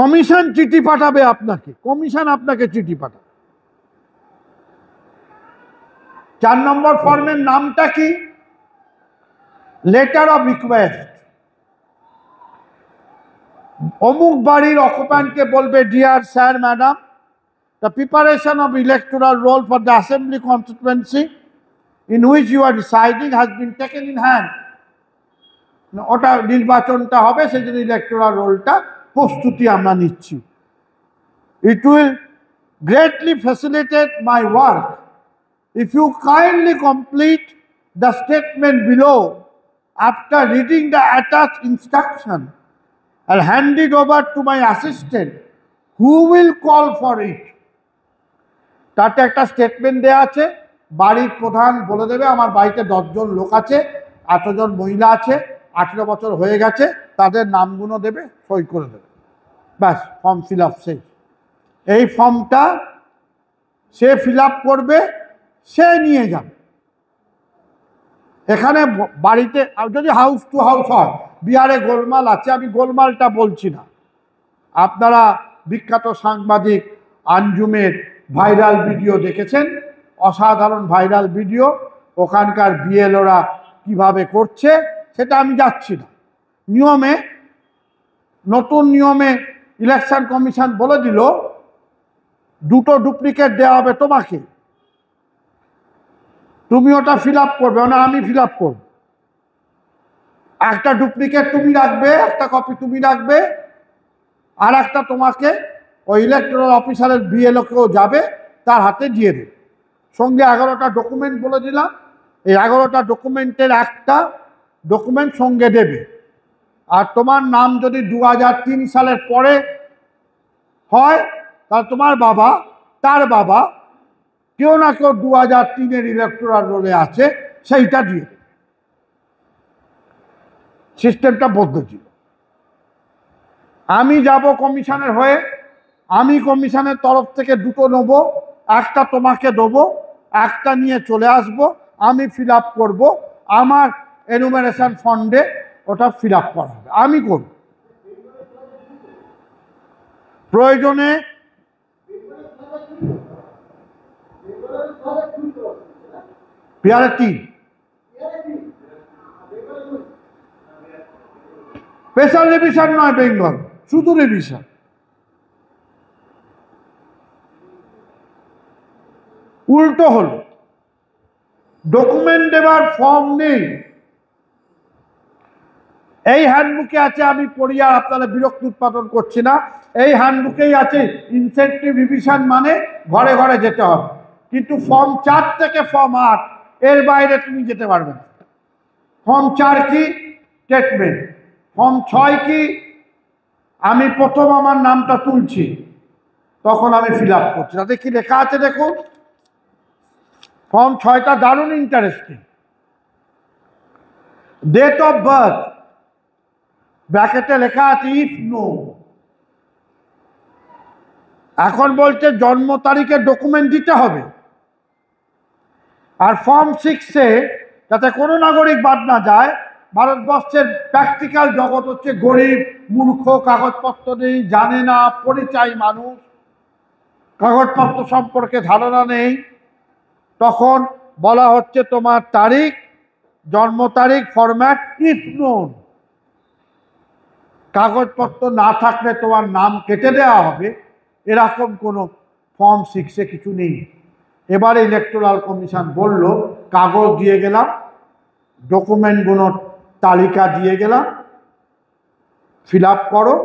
A: কমিশন চিঠি পাঠাবে আপনাকে, কমিশন আপনাকে চিঠি পাঠাবে। 4 নম্বর ফর্মের নামটা কি? Letter of request. অমুক বাড়ির অকুপ্যান্টকে বলবে, dear sir madam, the preparation of electoral roll for the assembly constituency in which you are deciding has been taken in hand. ওটা নির্বাচনটা হবে, সেই জন্য ইলেকটোরাল রোলটা প্রস্তুতি আমরা নিচ্ছি। It will greatly facilitate my work if you kindly complete the statement below after reading the attached instruction and hand it over to my assistant who will call for it. তাতে একটা statement দেওয়া আছে, বাড়ির প্রধান বলে দেবে আমার বাড়িতে 10 জন লোক আছে, 8 জন মহিলা আছে, 18 বছর হয়ে গেছে, তাদের নামগুলো দেবে, সই করে দেবে, ব্যাস ফর্ম ফিল আপ শেষ। এই ফর্মটা সে ফিল আপ করবে, সে নিয়ে যাবে। এখানে বাড়িতে যদি হাউস টু হাউস হয়, বিহারে গোলমাল আছে, আমি গোলমালটা বলছি না। আপনারা বিখ্যাত সাংবাদিক আঞ্জুমের ভাইরাল ভিডিও দেখেছেন, অসাধারণ ভাইরাল ভিডিও। ওখানকার বিএলওরা কিভাবে করছে সেটা আমি যাচ্ছি না। নিয়মে, নতুন নিয়মে ইলেকশন কমিশন বলে দিল 2টো ডুপ্লিকেট দেওয়া হবে তোমাকে, তুমি ওটা ফিল আপ করবে না, আমি ফিল আপ করব। একটা ডুপ্লিকেট তুমি রাখবে, একটা কপি তুমি রাখবে, আর একটা তোমাকে ওই ইলেকট্রাল অফিসারের বিএলওকেও যাবে, তার হাতে দিয়ে দেবে। সঙ্গে 11টা ডকুমেন্ট বলে দিলাম, এই 11টা ডকুমেন্টের একটা ডকুমেন্ট সঙ্গে দেবে। আর তোমার নাম যদি 2003 সালের পরে হয়, তাহলে তোমার বাবা, তার বাবা, কেউ না কেউ 2003-এর ইলেকটোরাল রোলে আছে, সেইটা দিয়ে সিস্টেমটা বদলেছিল। আমি যাব কমিশনের হয়ে, আমি কমিশনের তরফ থেকে 2টো নেবো, একটা তোমাকে দেবো, একটা নিয়ে চলে আসব, আমি ফিল আপ করবো, আমার এনুমারেশন ফান্ডে ওটা ফিল আপ করা হবে, আমি করব। প্রয়োজনে বিহারে 3 স্পেশাল রিভিশন নয়, বেঙ্গল শুধু রিভিশন। উল্টো হলো, ডকুমেন্ট দেবার ফর্ম নেই। এই হ্যান্ডবুকে আছে, আমি পড়ি আর আপনারা বিরক্তি উৎপাদন করছি না, এই হ্যান্ডবুকেই আছে ইনসেন্টিভ রিভিশন মানে ঘরে ঘরে যেতে হবে, কিন্তু ফর্ম 4 থেকে ফর্ম 8 এর বাইরে তুমি যেতে পারবে না। ফর্ম 4 কি? স্টেটমেন্ট। ফর্ম 6 কি? আমি প্রথম আমার নামটা তুলছি, তখন আমি ফিল আপ করছি। তাতে কি লেখা আছে দেখুন, ফর্ম 6টা দারুণ ইন্টারেস্টিং। ডেট অফ বার্থ, ব্র্যাকেটে লেখা আছে ইফ নো। এখন বলছে জন্ম তারিখের ডকুমেন্ট দিতে হবে। আর ফর্ম 6-এ, যাতে কোনো নাগরিক বাদ না যায়, ভারতবর্ষের প্র্যাকটিক্যাল জগৎ হচ্ছে গরিব, মূর্খ, কাগজপত্র নেই, জানে না, পরিচয় মানুষ, কাগজপত্র সম্পর্কে ধারণা নেই, তখন বলা হচ্ছে তোমার তারিখ, জন্ম তারিখ, ফরম্যাট ইফ নোন। কাগজপত্র না থাকলে তোমার নাম কেটে দেওয়া হবে, এরকম কোনো ফর্ম 6-এ কিছু নেই। এবারে ইলেকটোরাল কমিশন বলল, কাগজ দিয়ে গেলাম, ডকুমেন্টগুলোর তালিকা দিয়ে গেলাম, ফিল আপ করো,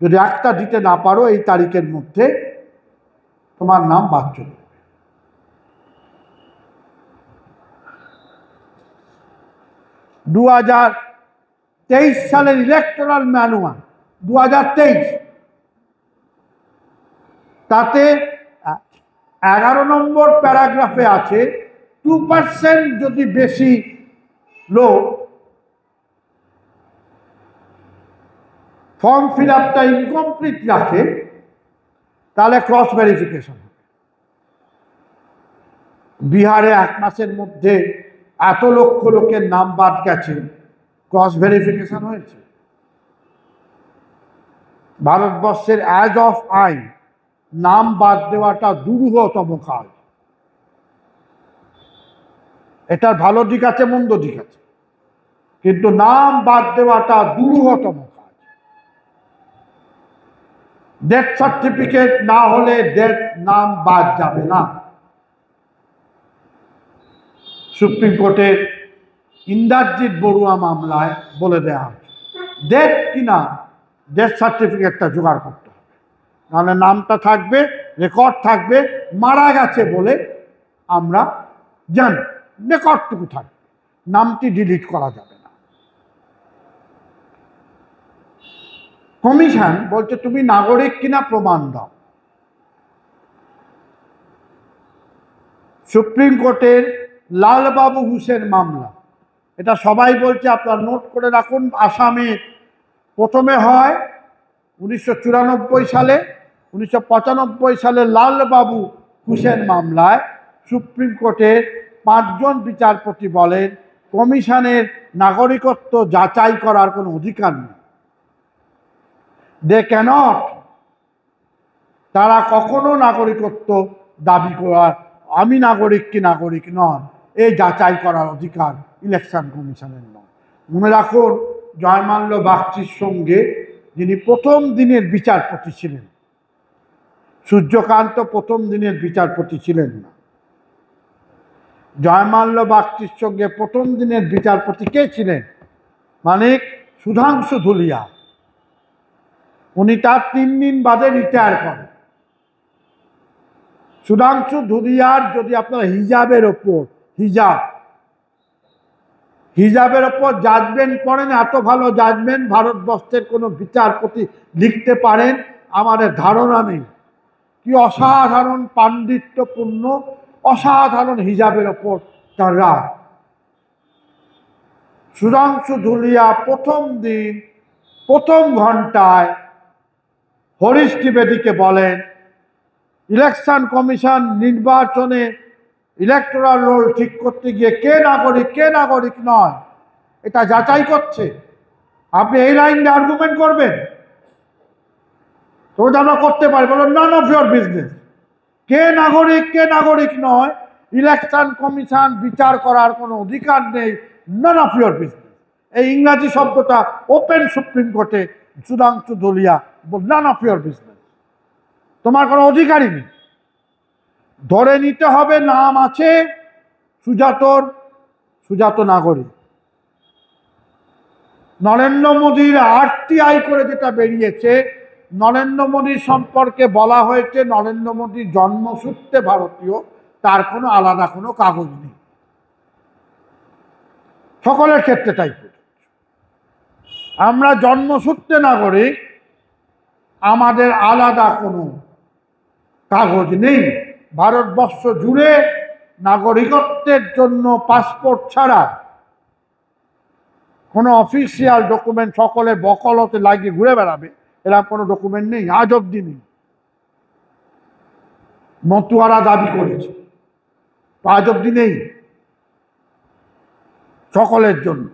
A: যদি একটা দিতে না পারো এই তারিখের মধ্যে তোমার নাম বাদ চলে যাবে। 2023 সালের ইলেকটোরাল ম্যানুয়াল 2023, তাতে 11 নম্বর প্যারাগ্রাফে আছে 2% যদি বেশি লোক ফর্ম ফিল আপটা ইনকমপ্লিট রাখে, তাহলে ক্রস ভেরিফিকেশন হবে। বিহারে 1 মাসের মধ্যে এত লক্ষ লোকের নাম বাদ গেছে, ক্রস ভেরিফিকেশন হয়েছে। ভারতবর্ষের অ্যাজ অফ আইন নাম বাদ দেওয়াটা দুরূহতম কাজ। এটার ভালো দিক আছে, মন্দ দিক আছে, কিন্তু নাম বাদ দেওয়াটা দুরূহতম কাজ। ডেথ সার্টিফিকেট না হলে ডেথ নাম বাদ যাবে না। সুপ্রিম কোর্টের ইন্দ্রজিৎ বড়ুয়া মামলায় বলে দেওয়া হচ্ছে ডেথ কিনা ডেথ সার্টিফিকেটটা জোগাড় করতে হবে, নাহলে নামটা থাকবে, রেকর্ড থাকবে, মারা গেছে বলে আমরা জানি, রেকর্ডটুকু থাকবে, নামটি ডিলিট করা যাবে না। কমিশন বলছে তুমি নাগরিক কিনা প্রমাণ দাও। সুপ্রিম কোর্টের লালবাবু হুসেন মামলা, এটা সবাই বলছে, আপনার নোট করে রাখুন। আসামে প্রথমে হয় 1994 সালে, 1995 সালে লালবাবু হুসেন মামলায় সুপ্রিম কোর্টের 5 জন বিচারপতি বলেন কমিশনের নাগরিকত্ব যাচাই করার কোনো অধিকার নেই। দে ক্যানট, তারা কখনো নাগরিকত্ব দাবি করার, আমি নাগরিক কি নাগরিক নন, এই যাচাই করার অধিকার ইলেকশন কমিশনের নয়। মনে রাখুন, জয়মাল্য বাগচির সঙ্গে যিনি প্রথম দিনের বিচারপতি ছিলেন, সূর্যকান্ত প্রথম দিনের বিচারপতি ছিলেন না। জয়মাল্য বাগচির সঙ্গে প্রথম দিনের বিচারপতি কে ছিলেন? মানে সুধাংশু ধুলিয়া। উনি তার 3 দিন বাদে রিটায়ার করেন। সুধাংশু ধুলিয়ার যদি আপনার হিজাবের ওপর হিজাবের ওপর জাজমেন্ট পড়েন, এত ভালো জাজমেন্ট ভারতবর্ষের কোনো বিচারপতি লিখতে পারেন আমাদের ধারণা নেই। কি অসাধারণ পাণ্ডিত্যপূর্ণ, অসাধারণ হিজাবের ওপর তার রায়। সুধাংশু ধুলিয়া প্রথম দিন প্রথম ঘন্টায় হরিশ দ্বিবেদীকে বলেন ইলেকশন কমিশন নির্বাচনে ইলেকটোরাল রোল ঠিক করতে গিয়ে কে নাগরিক নয় এটা যাচাই করছে। আপনি এই লাইনে আর্গুমেন্ট করবেন তো আমরা করতে পারি, বলো নান অফ ইউর বিজনেস। কে নাগরিক নয় ইলেকশন কমিশন বিচার করার কোনো অধিকার নেই, নান অফ ইউর বিজনেস। এই ইংরাজি শব্দটা ওপেন সুপ্রিম কোর্টে সুধাংশু ধুলিয়া বল, নান অফ ইউর বিজনেস, তোমার কোনো অধিকারই নেই। ধরে নিতে হবে নাম আছে সুজাত নাগরিক। নরেন্দ্র মোদীর RTI করে যেটা বেরিয়েছে, নরেন্দ্র মোদীর সম্পর্কে বলা হয়েছে নরেন্দ্র মোদী জন্মসূত্রে ভারতীয়, তার কোনো আলাদা কোনো কাগজ নেই। সকলের ক্ষেত্রে তাই। আমরা জন্মসূত্রে নাগরিক, আমাদের আলাদা কোনো কাগজ নেই। ভারতবর্ষ জুড়ে নাগরিকত্বের জন্য পাসপোর্ট ছাড়া কোনো অফিসিয়াল ডকুমেন্ট সকলে বকলতে লাগিয়ে ঘুরে বেড়াবে, এরকম কোনো ডকুমেন্ট নেই, আজ অব্দি নেই। মতুয়ারা দাবি করেছে, আজ অব্দি নেই সকলের জন্য।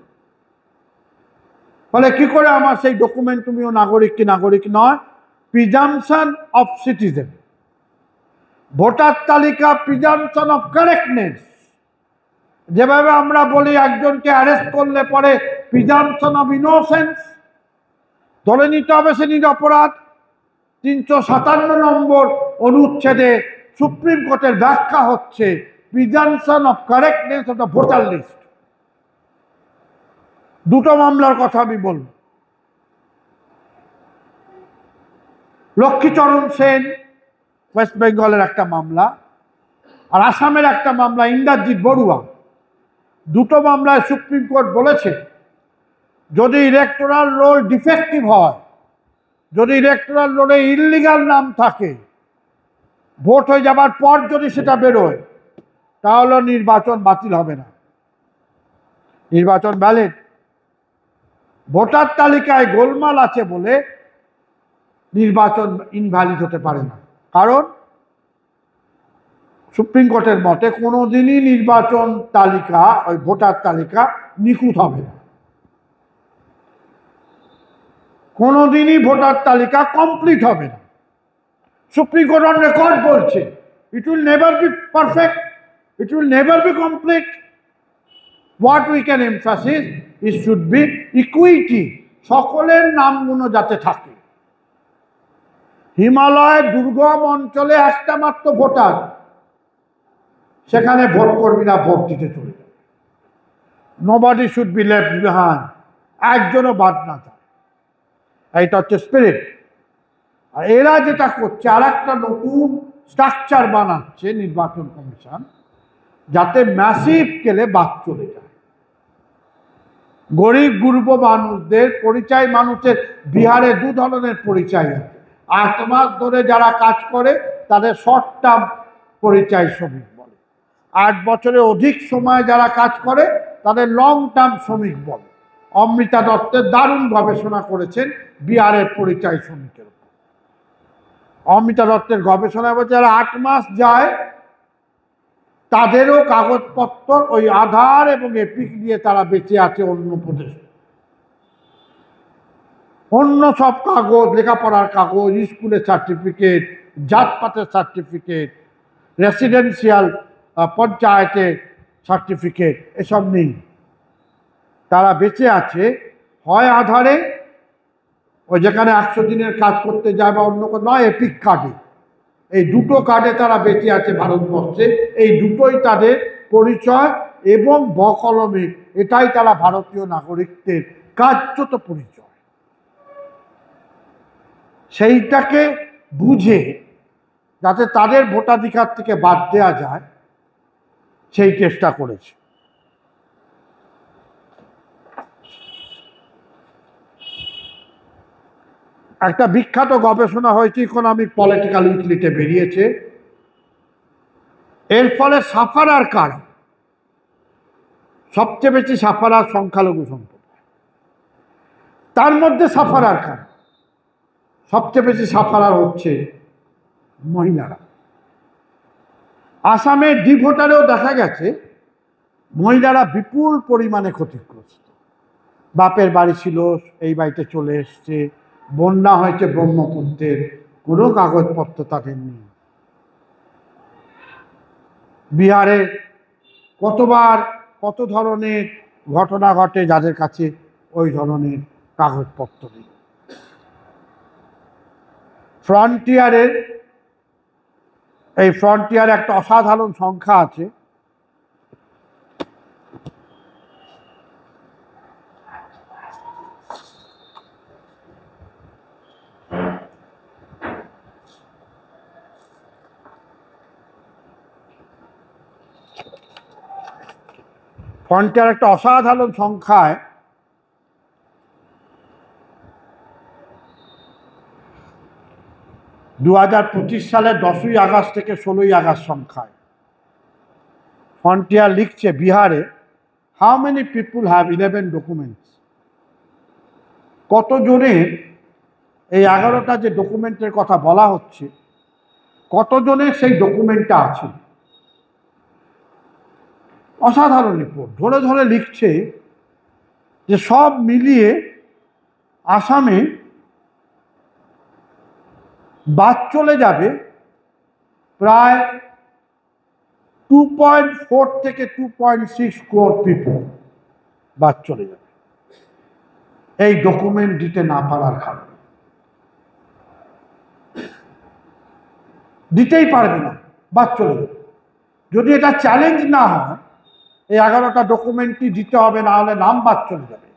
A: ফলে কি করে আমার সেই ডকুমেন্ট তুমিও নাগরিক কি নাগরিক নয়? প্রিজাম্পশন অফ সিটিজেন, ভোটার তালিকা প্রিজাম্পশন অফ কারেক্টনেস। যেভাবে আমরা বলি একজনকে অ্যারেস্ট করলে পরে প্রিজাম্পশন অফ ইনোসেন্স, ধরে নিতে হবে সে নিরপরাধ। 357 নম্বর অনুচ্ছেদে সুপ্রিম কোর্টের ব্যাখ্যা হচ্ছে presumption of correctness of the voter list. দুটো মামলার কথা আমি বলব। লক্ষ্মীচরণ সেন ওয়েস্ট বেঙ্গলের একটা মামলা, আর আসামের একটা মামলা ইন্দ্রজিৎ বড়ুয়া। দুটো মামলায় সুপ্রিম কোর্ট বলেছে যদি ইলেকটোরাল রোল ডিফেক্টিভ হয়, যদি ইলেকটোরাল রোলে ইললিগাল নাম থাকে, ভোট হয়ে যাবার পর যদি সেটা বেরোয়, তাহলে নির্বাচন বাতিল হবে না, নির্বাচন ভ্যালিড। ভোটার তালিকায় গোলমাল আছে বলে নির্বাচন ইনভ্যালিড হতে পারে না। কারণ সুপ্রিম কোর্টের মতে কোনোদিনই নির্বাচন তালিকা, ওই ভোটার তালিকা নিখুঁত হবে না। কোনোদিনই ভোটার তালিকা কমপ্লিট হবে না। সুপ্রিম কোর্ট অন রেকর্ড বলছে it will never be perfect, it will never be complete. What we can emphasize is should be equity, সকলের নামগুলো যাতে থাকে। হিমালয়ের দুর্গম অঞ্চলে একটা মাত্র ভোটার, সেখানে ভোট কর্মীরা ভোট দিতে চলে যাবে। Nobody should be left behind, একজনও বাদ না যায়। এইটা হচ্ছে স্পিরিট। আর এরা যেটা করছে, আর একটা নতুন স্ট্রাকচার বানাচ্ছে নির্বাচন কমিশন, যাতে ম্যাসিভ স্কেলে বাদ চলে যায়। গরিব গুরুব মানুষদের পরিচয়, মানুষের বিহারে দু ধরনের পরিচয় আছে। 8 মাস ধরে যারা কাজ করে তাদের শর্ট টার্ম পরিচয় শ্রমিক বলে, 8 বছরের অধিক সময় যারা কাজ করে তাদের লং টার্ম শ্রমিক বলে। অমৃতা দত্তের দারুণ গবেষণা করেছেন বিহারের পরিচয় শ্রমিকের উপর। অমৃতা দত্তের গবেষণা বলছে যারা 8 মাস যায় তাদেরও কাগজপত্র ওই আধার এবং এপিক দিয়ে তারা বেঁচে আছে অন্য প্রদেশে। অন্য সব কাগজ, লেখাপড়ার কাগজ, স্কুলের সার্টিফিকেট, জাতপাতের সার্টিফিকেট, রেসিডেন্সিয়াল পঞ্চায়েতের সার্টিফিকেট, এসব নেই। তারা বেঁচে আছে হয় আধারে, ওই যেখানে 100 দিনের কাজ করতে যায়, বা অন্য কোনো নয়, এপিক কার্ডে। এই দুটো কার্ডে তারা বেঁচে আছে ভারতবর্ষে। এই দুটোই তাদের পরিচয় এবং বকলমে এটাই তারা ভারতীয় নাগরিকদের কার্যত পরিচয়। সেইটাকে বুঝে যাতে তাদের ভোটাধিকার থেকে বাদ দেওয়া যায় সেই চেষ্টা করেছে। একটা বিখ্যাত গবেষণা হয়েছে, ইকোনমিক পলিটিক্যাল উইকলিতে বেরিয়েছে। এর ফলে সাফারার কারা, সবচেয়ে বেশি সাফারার সংখ্যালঘু সম্প্রদায়। তার মধ্যে সাফারার কারা, সবচেয়ে বেশি সাফারার হচ্ছে মহিলারা। আসামে ডিভোটারেও দেখা গেছে মহিলারা বিপুল পরিমাণে ক্ষতিগ্রস্ত। বাপের বাড়ি ছিল, এই বাড়িতে চলে এসছে, বন্যা হয়েছে ব্রহ্মপুত্রের, কোনো কাগজপত্র তাদের নেই। বিহারে কতবার কত ধরনের ঘটনা ঘটে যাদের কাছে ওই ধরনের কাগজপত্র নেই। ফ্রন্টিয়ারের, এই ফ্রন্টিয়ার একটা অসাধারণ সংখ্যা আছে। ফ্রন্টিয়ার একটা অসাধারণ সংখ্যায় 2025 সালের 10ই আগস্ট থেকে 16ই আগস্ট সংখ্যায় ফ্রন্টিয়ার লিখছে বিহারে how many people have 11 documents. কতজনের এই 11টা যে ডকুমেন্টের কথা বলা হচ্ছে, কতজনের সেই ডকুমেন্টটা আছে। অসাধারণ রিপোর্ট, ধরে ধরে লিখছে যে সব মিলিয়ে আসামে বাদ চলে যাবে প্রায় 2.4 থেকে 2.6 crore পিপল বাদ চলে যাবে এই ডকুমেন্ট দিতে না পারার কারণে। দিতেই পারবে না, বাদ চলে যাবে। যদি এটা চ্যালেঞ্জ না হয়, এই 11টা ডকুমেন্টই দিতে হবে, না হলে নাম বাদ চলে যাবে।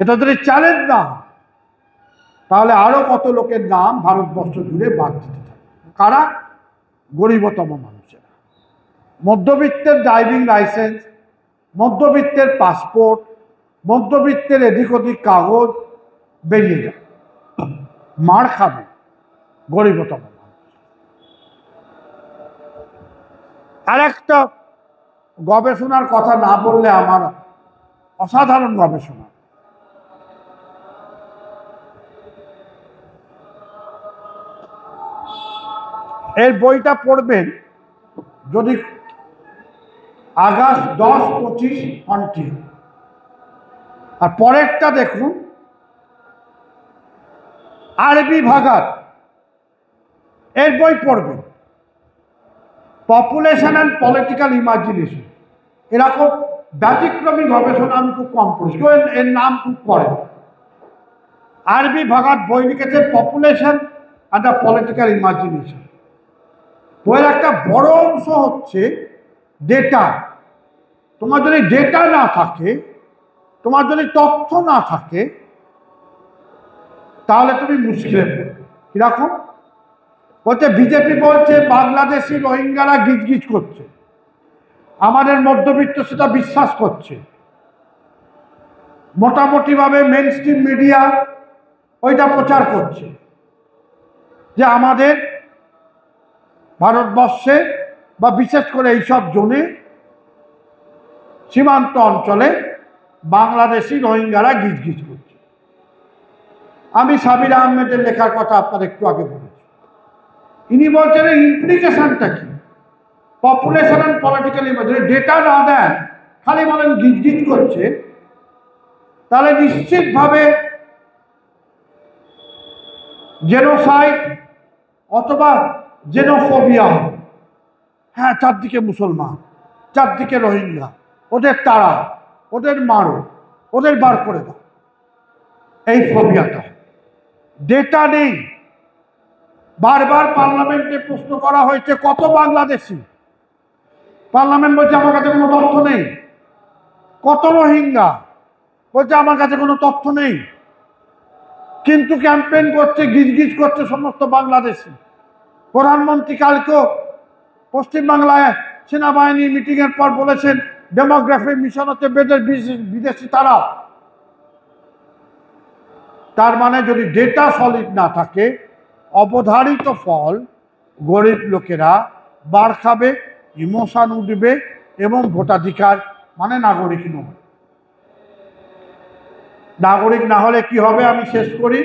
A: এটা যদি চ্যালেঞ্জ না হয় তাহলে আরো কত লোকের নাম ভারতবর্ষ জুড়ে বাদ দিতে থাকে। কারা? গরিবতম মানুষেরা। মধ্যবিত্তের ড্রাইভিং লাইসেন্স, মধ্যবিত্তের পাসপোর্ট, মধ্যবিত্তের এদিক ওদিক কাগজ বেরিয়ে যাবে, মার খাবে গরিবতম মানুষ। আর একটা গবেষণার কথা না বললে আমার, অসাধারণ গবেষণা। এর বইটা পড়বেন যদি আগস্ট 10-25 ফ্রন্টিয়ার। আর পরেরটা দেখুন আরবি ভাগাত এর বই পড়বে, পপুলেশন অ্যান্ড পলিটিক্যাল ইমাজিনেশন, এরকম ব্যতিক্রমী গবেষণা আমি খুব কম পড়েছি, এর নাম খুব পড়ে। আরবি ভাগাত বই লিখেছে population and the political imagination. বইয়ের একটা বড় অংশ হচ্ছে ডেটা। তোমার যদি ডেটা না থাকে, তোমার যদি তথ্য না থাকে, তাহলে তুমি মুশকিলে পড়বে। কিরকম বলছে, বিজেপি বলছে বাংলাদেশি রোহিঙ্গারা গিজগিজ করছে, আমাদের মধ্যবিত্ত সেটা বিশ্বাস করছে, মোটামুটিভাবে মেন স্ট্রিম মিডিয়া ওইটা প্রচার করছে যে আমাদের ভারতবর্ষে বা বিশেষ করে এইসব জোনে সীমান্ত অঞ্চলে বাংলাদেশি রোহিঙ্গারা গিজগিজ করছে। আমি সাবির আহমেদের লেখার কথা আপনার একটু আগে বলেছি। ইনি বলছেন এর ইমপ্লিকেশনটা কি, population and political imagination. Data না দেন, খালি বলেন গিজগিজ করছে, তাহলে নিশ্চিতভাবে জেনোসাইড অথবা জেনোফোবিয়া হবে। হ্যাঁ, চারদিকে মুসলমান, চারদিকে রোহিঙ্গা, ওদের তাড়া, ওদের মারো, ওদের বার করে দাও, এই ফোবিয়াটা। ডেটা নেই। বারবার পার্লামেন্টে প্রশ্ন করা হয়েছে কত বাংলাদেশি, পার্লামেন্ট বলছে আমার কাছে কোনো তথ্য নেই। কত রোহিঙ্গা, বলছে আমার কাছে কোনো তথ্য নেই। কিন্তু ক্যাম্পেইন করছে, গিজগিজ করছে সমস্ত বাংলাদেশি। প্রধানমন্ত্রী কালকেও পশ্চিমবাংলায় সেনাবাহিনী মিটিংয়ের পর বলেছেন ডেমোগ্রাফি মিশন হচ্ছে বিদেশি তারা। তার মানে যদি ডেটা সলিড না থাকে, অবধারিত ফল গরিব লোকেরা বার খাবে, ইমোশন উঠবে এবং ভোটাধিকার মানে নাগরিক নয়। নাগরিক না হলে কি হবে আমি শেষ করি।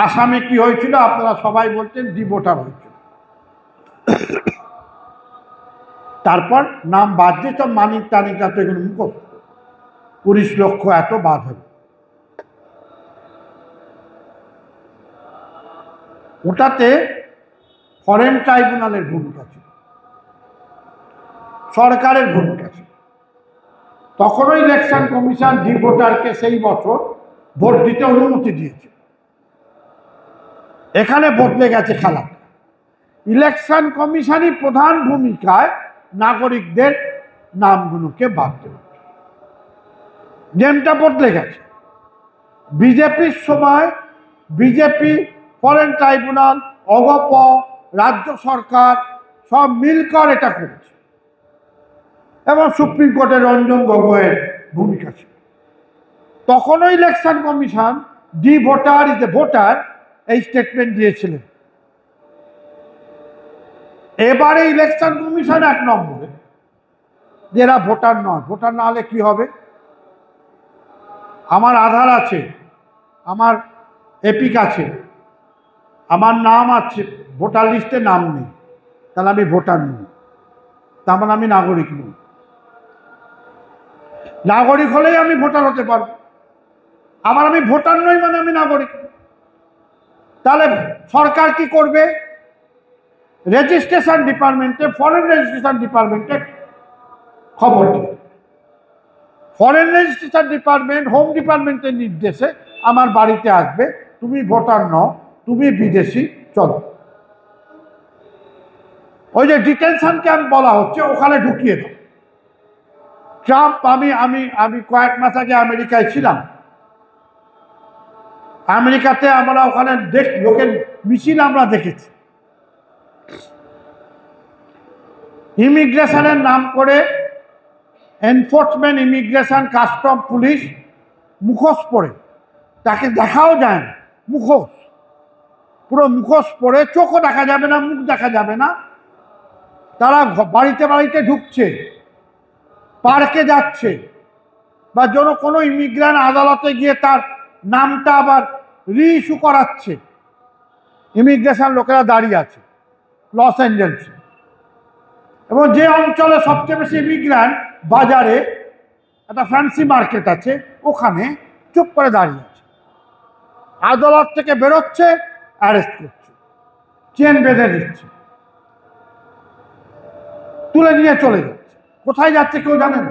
A: আসামে কি হয়েছিল আপনারা সবাই বলতেন, ডিভোটার হয়েছিল। তারপর নাম বাদ দিয়ে সব মানিক টানিকা তো এগুলো মুখস্থ, 20 লক্ষ এত বাদ হবে। ওটাতে ফরেন ট্রাইব্যুনালের ভূমিকা ছিল, সরকারের ভূমিকা ছিল। তখনও ইলেকশন কমিশন ডিভোটারকে সেই বছর ভোট দিতে অনুমতি দিয়েছে। এখানে বদলে গেছে খেলা। ইলেকশন কমিশনই প্রধান ভূমিকায় নাগরিকদের নামগুলোকে বাদ দেবে। গেমটা বদলে গেছে। বিজেপির সময় বিজেপি, ফরেন ট্রাইব্যুনাল, অগপ, রাজ্য সরকার সব মিলকর এটা করেছে এবং সুপ্রিম কোর্টের রঞ্জন গগৈয়ের ভূমিকা ছিল। তখনও election commission D voter is a voter এই স্টেটমেন্ট দিয়েছিলেন। এবারে ইলেকশন কমিশন 1 নম্বরে এরা ভোটার নয়। ভোটার না হলে কি হবে? আমার আধার আছে, আমার এপিক আছে, আমার নাম আছে, ভোটার লিস্টে নাম নেই, তাহলে আমি ভোটার নই, তার মানে আমি নাগরিক নই। নাগরিক হলেই আমি ভোটার হতে পারবো। আবার আমি ভোটার নই মানে আমি নাগরিক। তাহলে সরকার কি করবে? রেজিস্ট্রেশন ডিপার্টমেন্টে, ফরেন রেজিস্ট্রেশন ডিপার্টমেন্টে খবর দেবে। ফরেন রেজিস্ট্রেশন ডিপার্টমেন্ট হোম ডিপার্টমেন্টের নির্দেশে আমার বাড়িতে আসবে, তুমি ভোটার নও, তুমি বিদেশি, চলো। ওই যে ডিটেনশন ক্যাম্প বলা হচ্ছে, ওখানে ঢুকিয়ে দাও। ট্রাম্প, আমি কয়েক মাস আগে আমেরিকায় ছিলাম। আমেরিকাতে আমরা ওখানে লোকের মিছিল আমরা দেখেছি। ইমিগ্রেশনের নাম করে এনফোর্সমেন্ট, ইমিগ্রেশন, কাস্টম, পুলিশ মুখোশ পরে, তাকে দেখাও যায় না, মুখোশ, পুরো মুখোশ পরে, চোখও দেখা যাবে না, মুখ দেখা যাবে না। তারা বাড়িতে বাড়িতে ঢুকছে, পার্কে যাচ্ছে, বা কোনো ইমিগ্রেন্ট আদালতে গিয়ে তার নামটা আবার রিইস্যু করাচ্ছে। ইমিগ্রেশন লোকেরা দাঁড়িয়ে আছে লস অ্যাঞ্জেলসে, এবং যে অঞ্চলে সবচেয়ে বেশি ইমিগ্রেন্ট, বাজারে একটা ফ্যান্সি মার্কেট আছে, ওখানে চুপ করে দাঁড়িয়ে আছে। আদালত থেকে বেরোচ্ছে, অ্যারেস্ট করছে, চেন বেঁধে দিচ্ছে, তুলে নিয়ে চলে যাচ্ছে। কোথায় যাচ্ছে কেউ জানেন,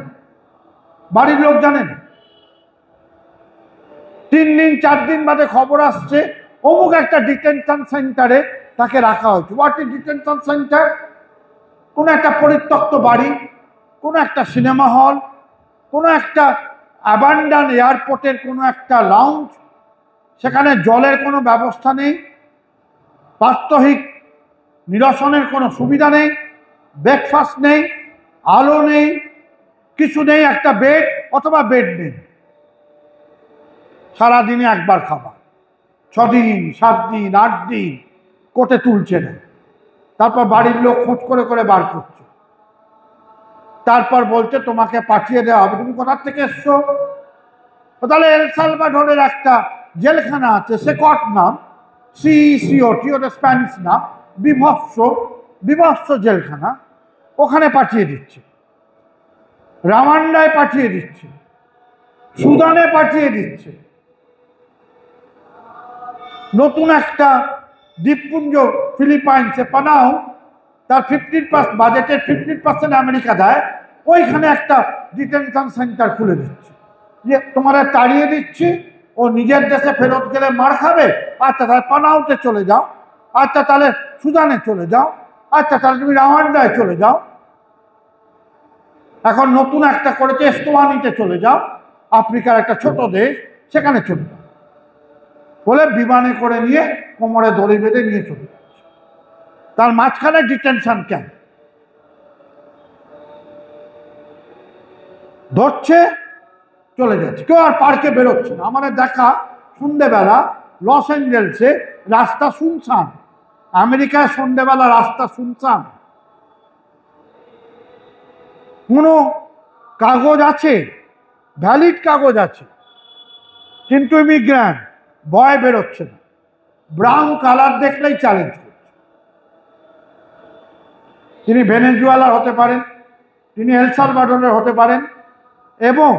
A: বাড়ির লোক জানেন। 3 দিন 4 দিন বাদে খবর আসছে অমুক একটা ডিটেনশন সেন্টারে তাকে রাখা হয়েছে। What is detention centre? কোনো একটা পরিত্যক্ত বাড়ি, কোনো একটা সিনেমা হল, কোনো একটা অ্যাবান্ডান এয়ারপোর্টের কোনো একটা লাউঞ্জ, সেখানে জলের কোনো ব্যবস্থা নেই, প্রাত্যহিক নিরসনের কোনো সুবিধা নেই, ব্রেকফাস্ট নেই, আলো নেই, কিছু নেই, একটা বেড অথবা বেড নেই, সারাদিনে একবার খাবার, 6 দিন 7 দিন 8 দিন কোর্টে তুলছে না। তারপর বাড়ির লোক খোঁজ করে করে বার করছে, তারপর বলছে তোমাকে পাঠিয়ে দেওয়া হবে। তুমি কোথার থেকে এসছো? তাহলে এল সালভাডোরের একটা জেলখানা আছে, সেকট নাম, সিইসিওটি, ওটা স্প্যানিশ নাম, বিভৎস জেলখানা, ওখানে পাঠিয়ে দিচ্ছে, রাওয়ান্ডায় পাঠিয়ে দিচ্ছে, সুদানে পাঠিয়ে দিচ্ছে, নতুন একটা দ্বীপপুঞ্জ ফিলিপাইন্সে পানাও, তার 15% বাজেটের 15% আমেরিকা দেয়, ওইখানে একটা ডিটেনশন সেন্টার খুলে দিচ্ছে, যে তোমার তাড়িয়ে দিচ্ছি, ও নিজের দেশে ফেরত গেলে মার খাবে, আচ্ছা তাহলে পানাউতে চলে যাও, আচ্ছা তাহলে সুদানে চলে যাও, আচ্ছা তাহলে তুমি রাওয়ান্ডায় চলে যাও, এখন নতুন একটা করেছে এস্তোয়ানিতে চলে যাও, আফ্রিকার একটা ছোট দেশ, সেখানে চলে যাও বলে বিমানে করে নিয়ে কোমরে দড়ি বেঁধে নিয়ে চলে যাচ্ছে। তার মাঝখানে ডিটেনশন ক্যাম্প ধরছে, চলে যাচ্ছে, কেউ আর পার্কে বেরোচ্ছে না। আমাদের দেখা সন্ধ্যেবেলা লস অ্যাঞ্জেলসে রাস্তা শুনশান, আমেরিকায় সন্ধ্যেবেলা রাস্তা শুনশান, কোনো কাগজ আছে, ভ্যালিড কাগজ আছে, কিন্তু ইমিগ্র্যান্ট ভয় বেরোচ্ছে না, ব্রাউন কালার দেখলেই চ্যালেঞ্জ করছে। তিনি ভেনেজুয়েলার হতে পারেন, তিনি এল সালভাডোরের হতে পারেন, এবং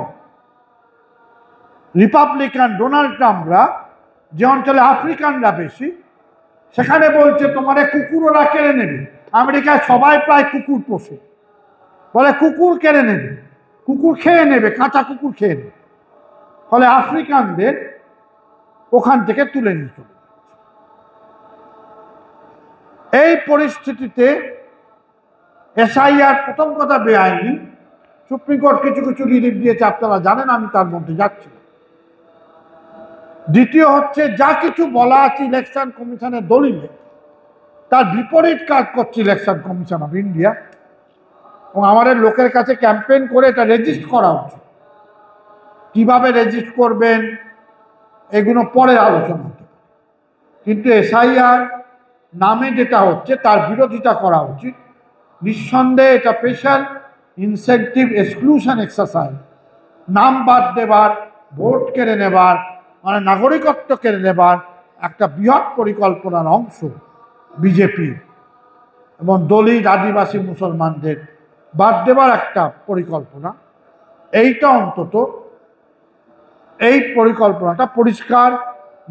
A: রিপাবলিকান ডোনাল্ড ট্রাম্পরা যে অঞ্চলে আফ্রিকানরা বেশি, সেখানে বলছে তোমার কুকুর ওরা কেড়ে নেবে। আমেরিকায় সবাই প্রায় কুকুর পোষে, বলে কুকুর কেড়ে নেবে, কুকুর খেয়ে নেবে, কাঁচা কুকুর খেয়ে নেবে, ফলে আফ্রিকানদের ওখান থেকে তুলে নিয়ে চলে যাচ্ছে। এই পরিস্থিতিতে এসআইআর প্রথম কথা বেআইনি, সুপ্রিম কোর্ট কিছু কিছু রিলিফ দিয়েছে, আপনারা জানেন, আমি তার মধ্যে যাচ্ছি। দ্বিতীয় হচ্ছে যা কিছু বলা আছে ইলেকশন কমিশনের দলিলে, তার বিপরীত কাজ করছে ইলেকশন কমিশন অফ ইন্ডিয়া, এবং আমাদের লোকের কাছে ক্যাম্পেইন করে এটা রেজিস্ট করা উচিত। কিভাবে রেজিস্ট করবেন এগুলো পরে আলোচনা হতে পারে, কিন্তু এসআইআর নামে যেটা হচ্ছে তার বিরোধিতা করা উচিত। নিঃসন্দেহে এটা স্পেশাল ইনসেন্টিভ এক্সক্লুশন এক্সারসাইজ, নাম বাদ দেবার, ভোট কেড়ে নেবার, মানে নাগরিকত্ব কেড়ে নেবার একটা বৃহৎ পরিকল্পনার অংশ বিজেপি, এবং দলিত আদিবাসী মুসলমানদের বাদ দেবার একটা পরিকল্পনা। এইটা অন্তত এই পরিকল্পনাটা পরিষ্কার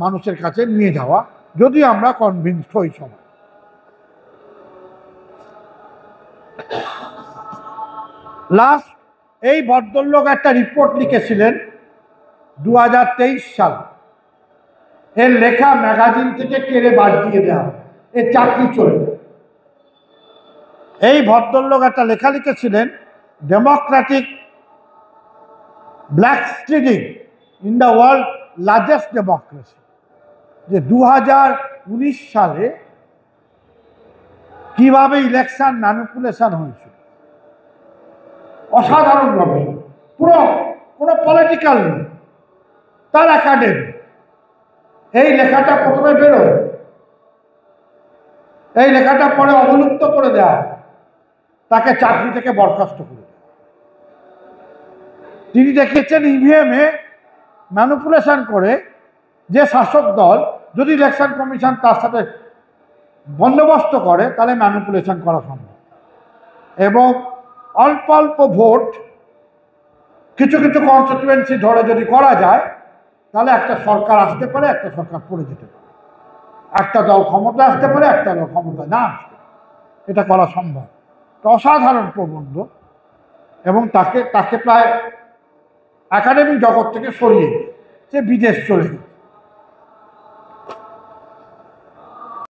A: মানুষের কাছে নিয়ে যাওয়া, যদি আমরা কনভিন্সড হই সবাই। লাস্ট এই ভদ্রলোক একটা রিপোর্ট লিখেছিলেন 2023 সাল, এর লেখা ম্যাগাজিন থেকে কেড়ে বাদ দিয়ে দেওয়া, এর চাকরি চলে যায়। এই ভদ্রলোক একটা লেখা লিখেছিলেন, democratic backsliding in the world largest democracy, যে 2019 সালে কিভাবে ইলেকশন ম্যানিপুলেশন হয়েছিল অসাধারণভাবে, পুরো কোনো পলিটিক্যাল নেই, তার একাডেমি। এই লেখাটা প্রথমে বেরোয়, এই লেখাটা পরে অবলুপ্ত করে দেওয়া, তাকে চাকরি থেকে বরখাস্ত করে দেয়। তিনি দেখেছেন ইভিএমে ম্যানিপুলেশন করে যে শাসক দল, যদি ইলেকশন কমিশন তার সাথে বন্দোবস্ত করে, তাহলে ম্যানিপুলেশন করা সম্ভব, এবং অল্প অল্প ভোট কিছু কিছু কনস্টিটুয়েন্সি ধরে যদি করা যায়, তাহলে একটা সরকার আসতে পারে, একটা সরকার পড়ে যেতে পারে, একটা দল ক্ষমতা আসতে পারে, একটা দল ক্ষমতা না আসতে পারে। এটা করা সম্ভব। অসাধারণ প্রবন্ধ, এবং তাকে প্রায় একাডেমিক জগৎ থেকে সরিয়ে সে বিদেশ চলে গেছে।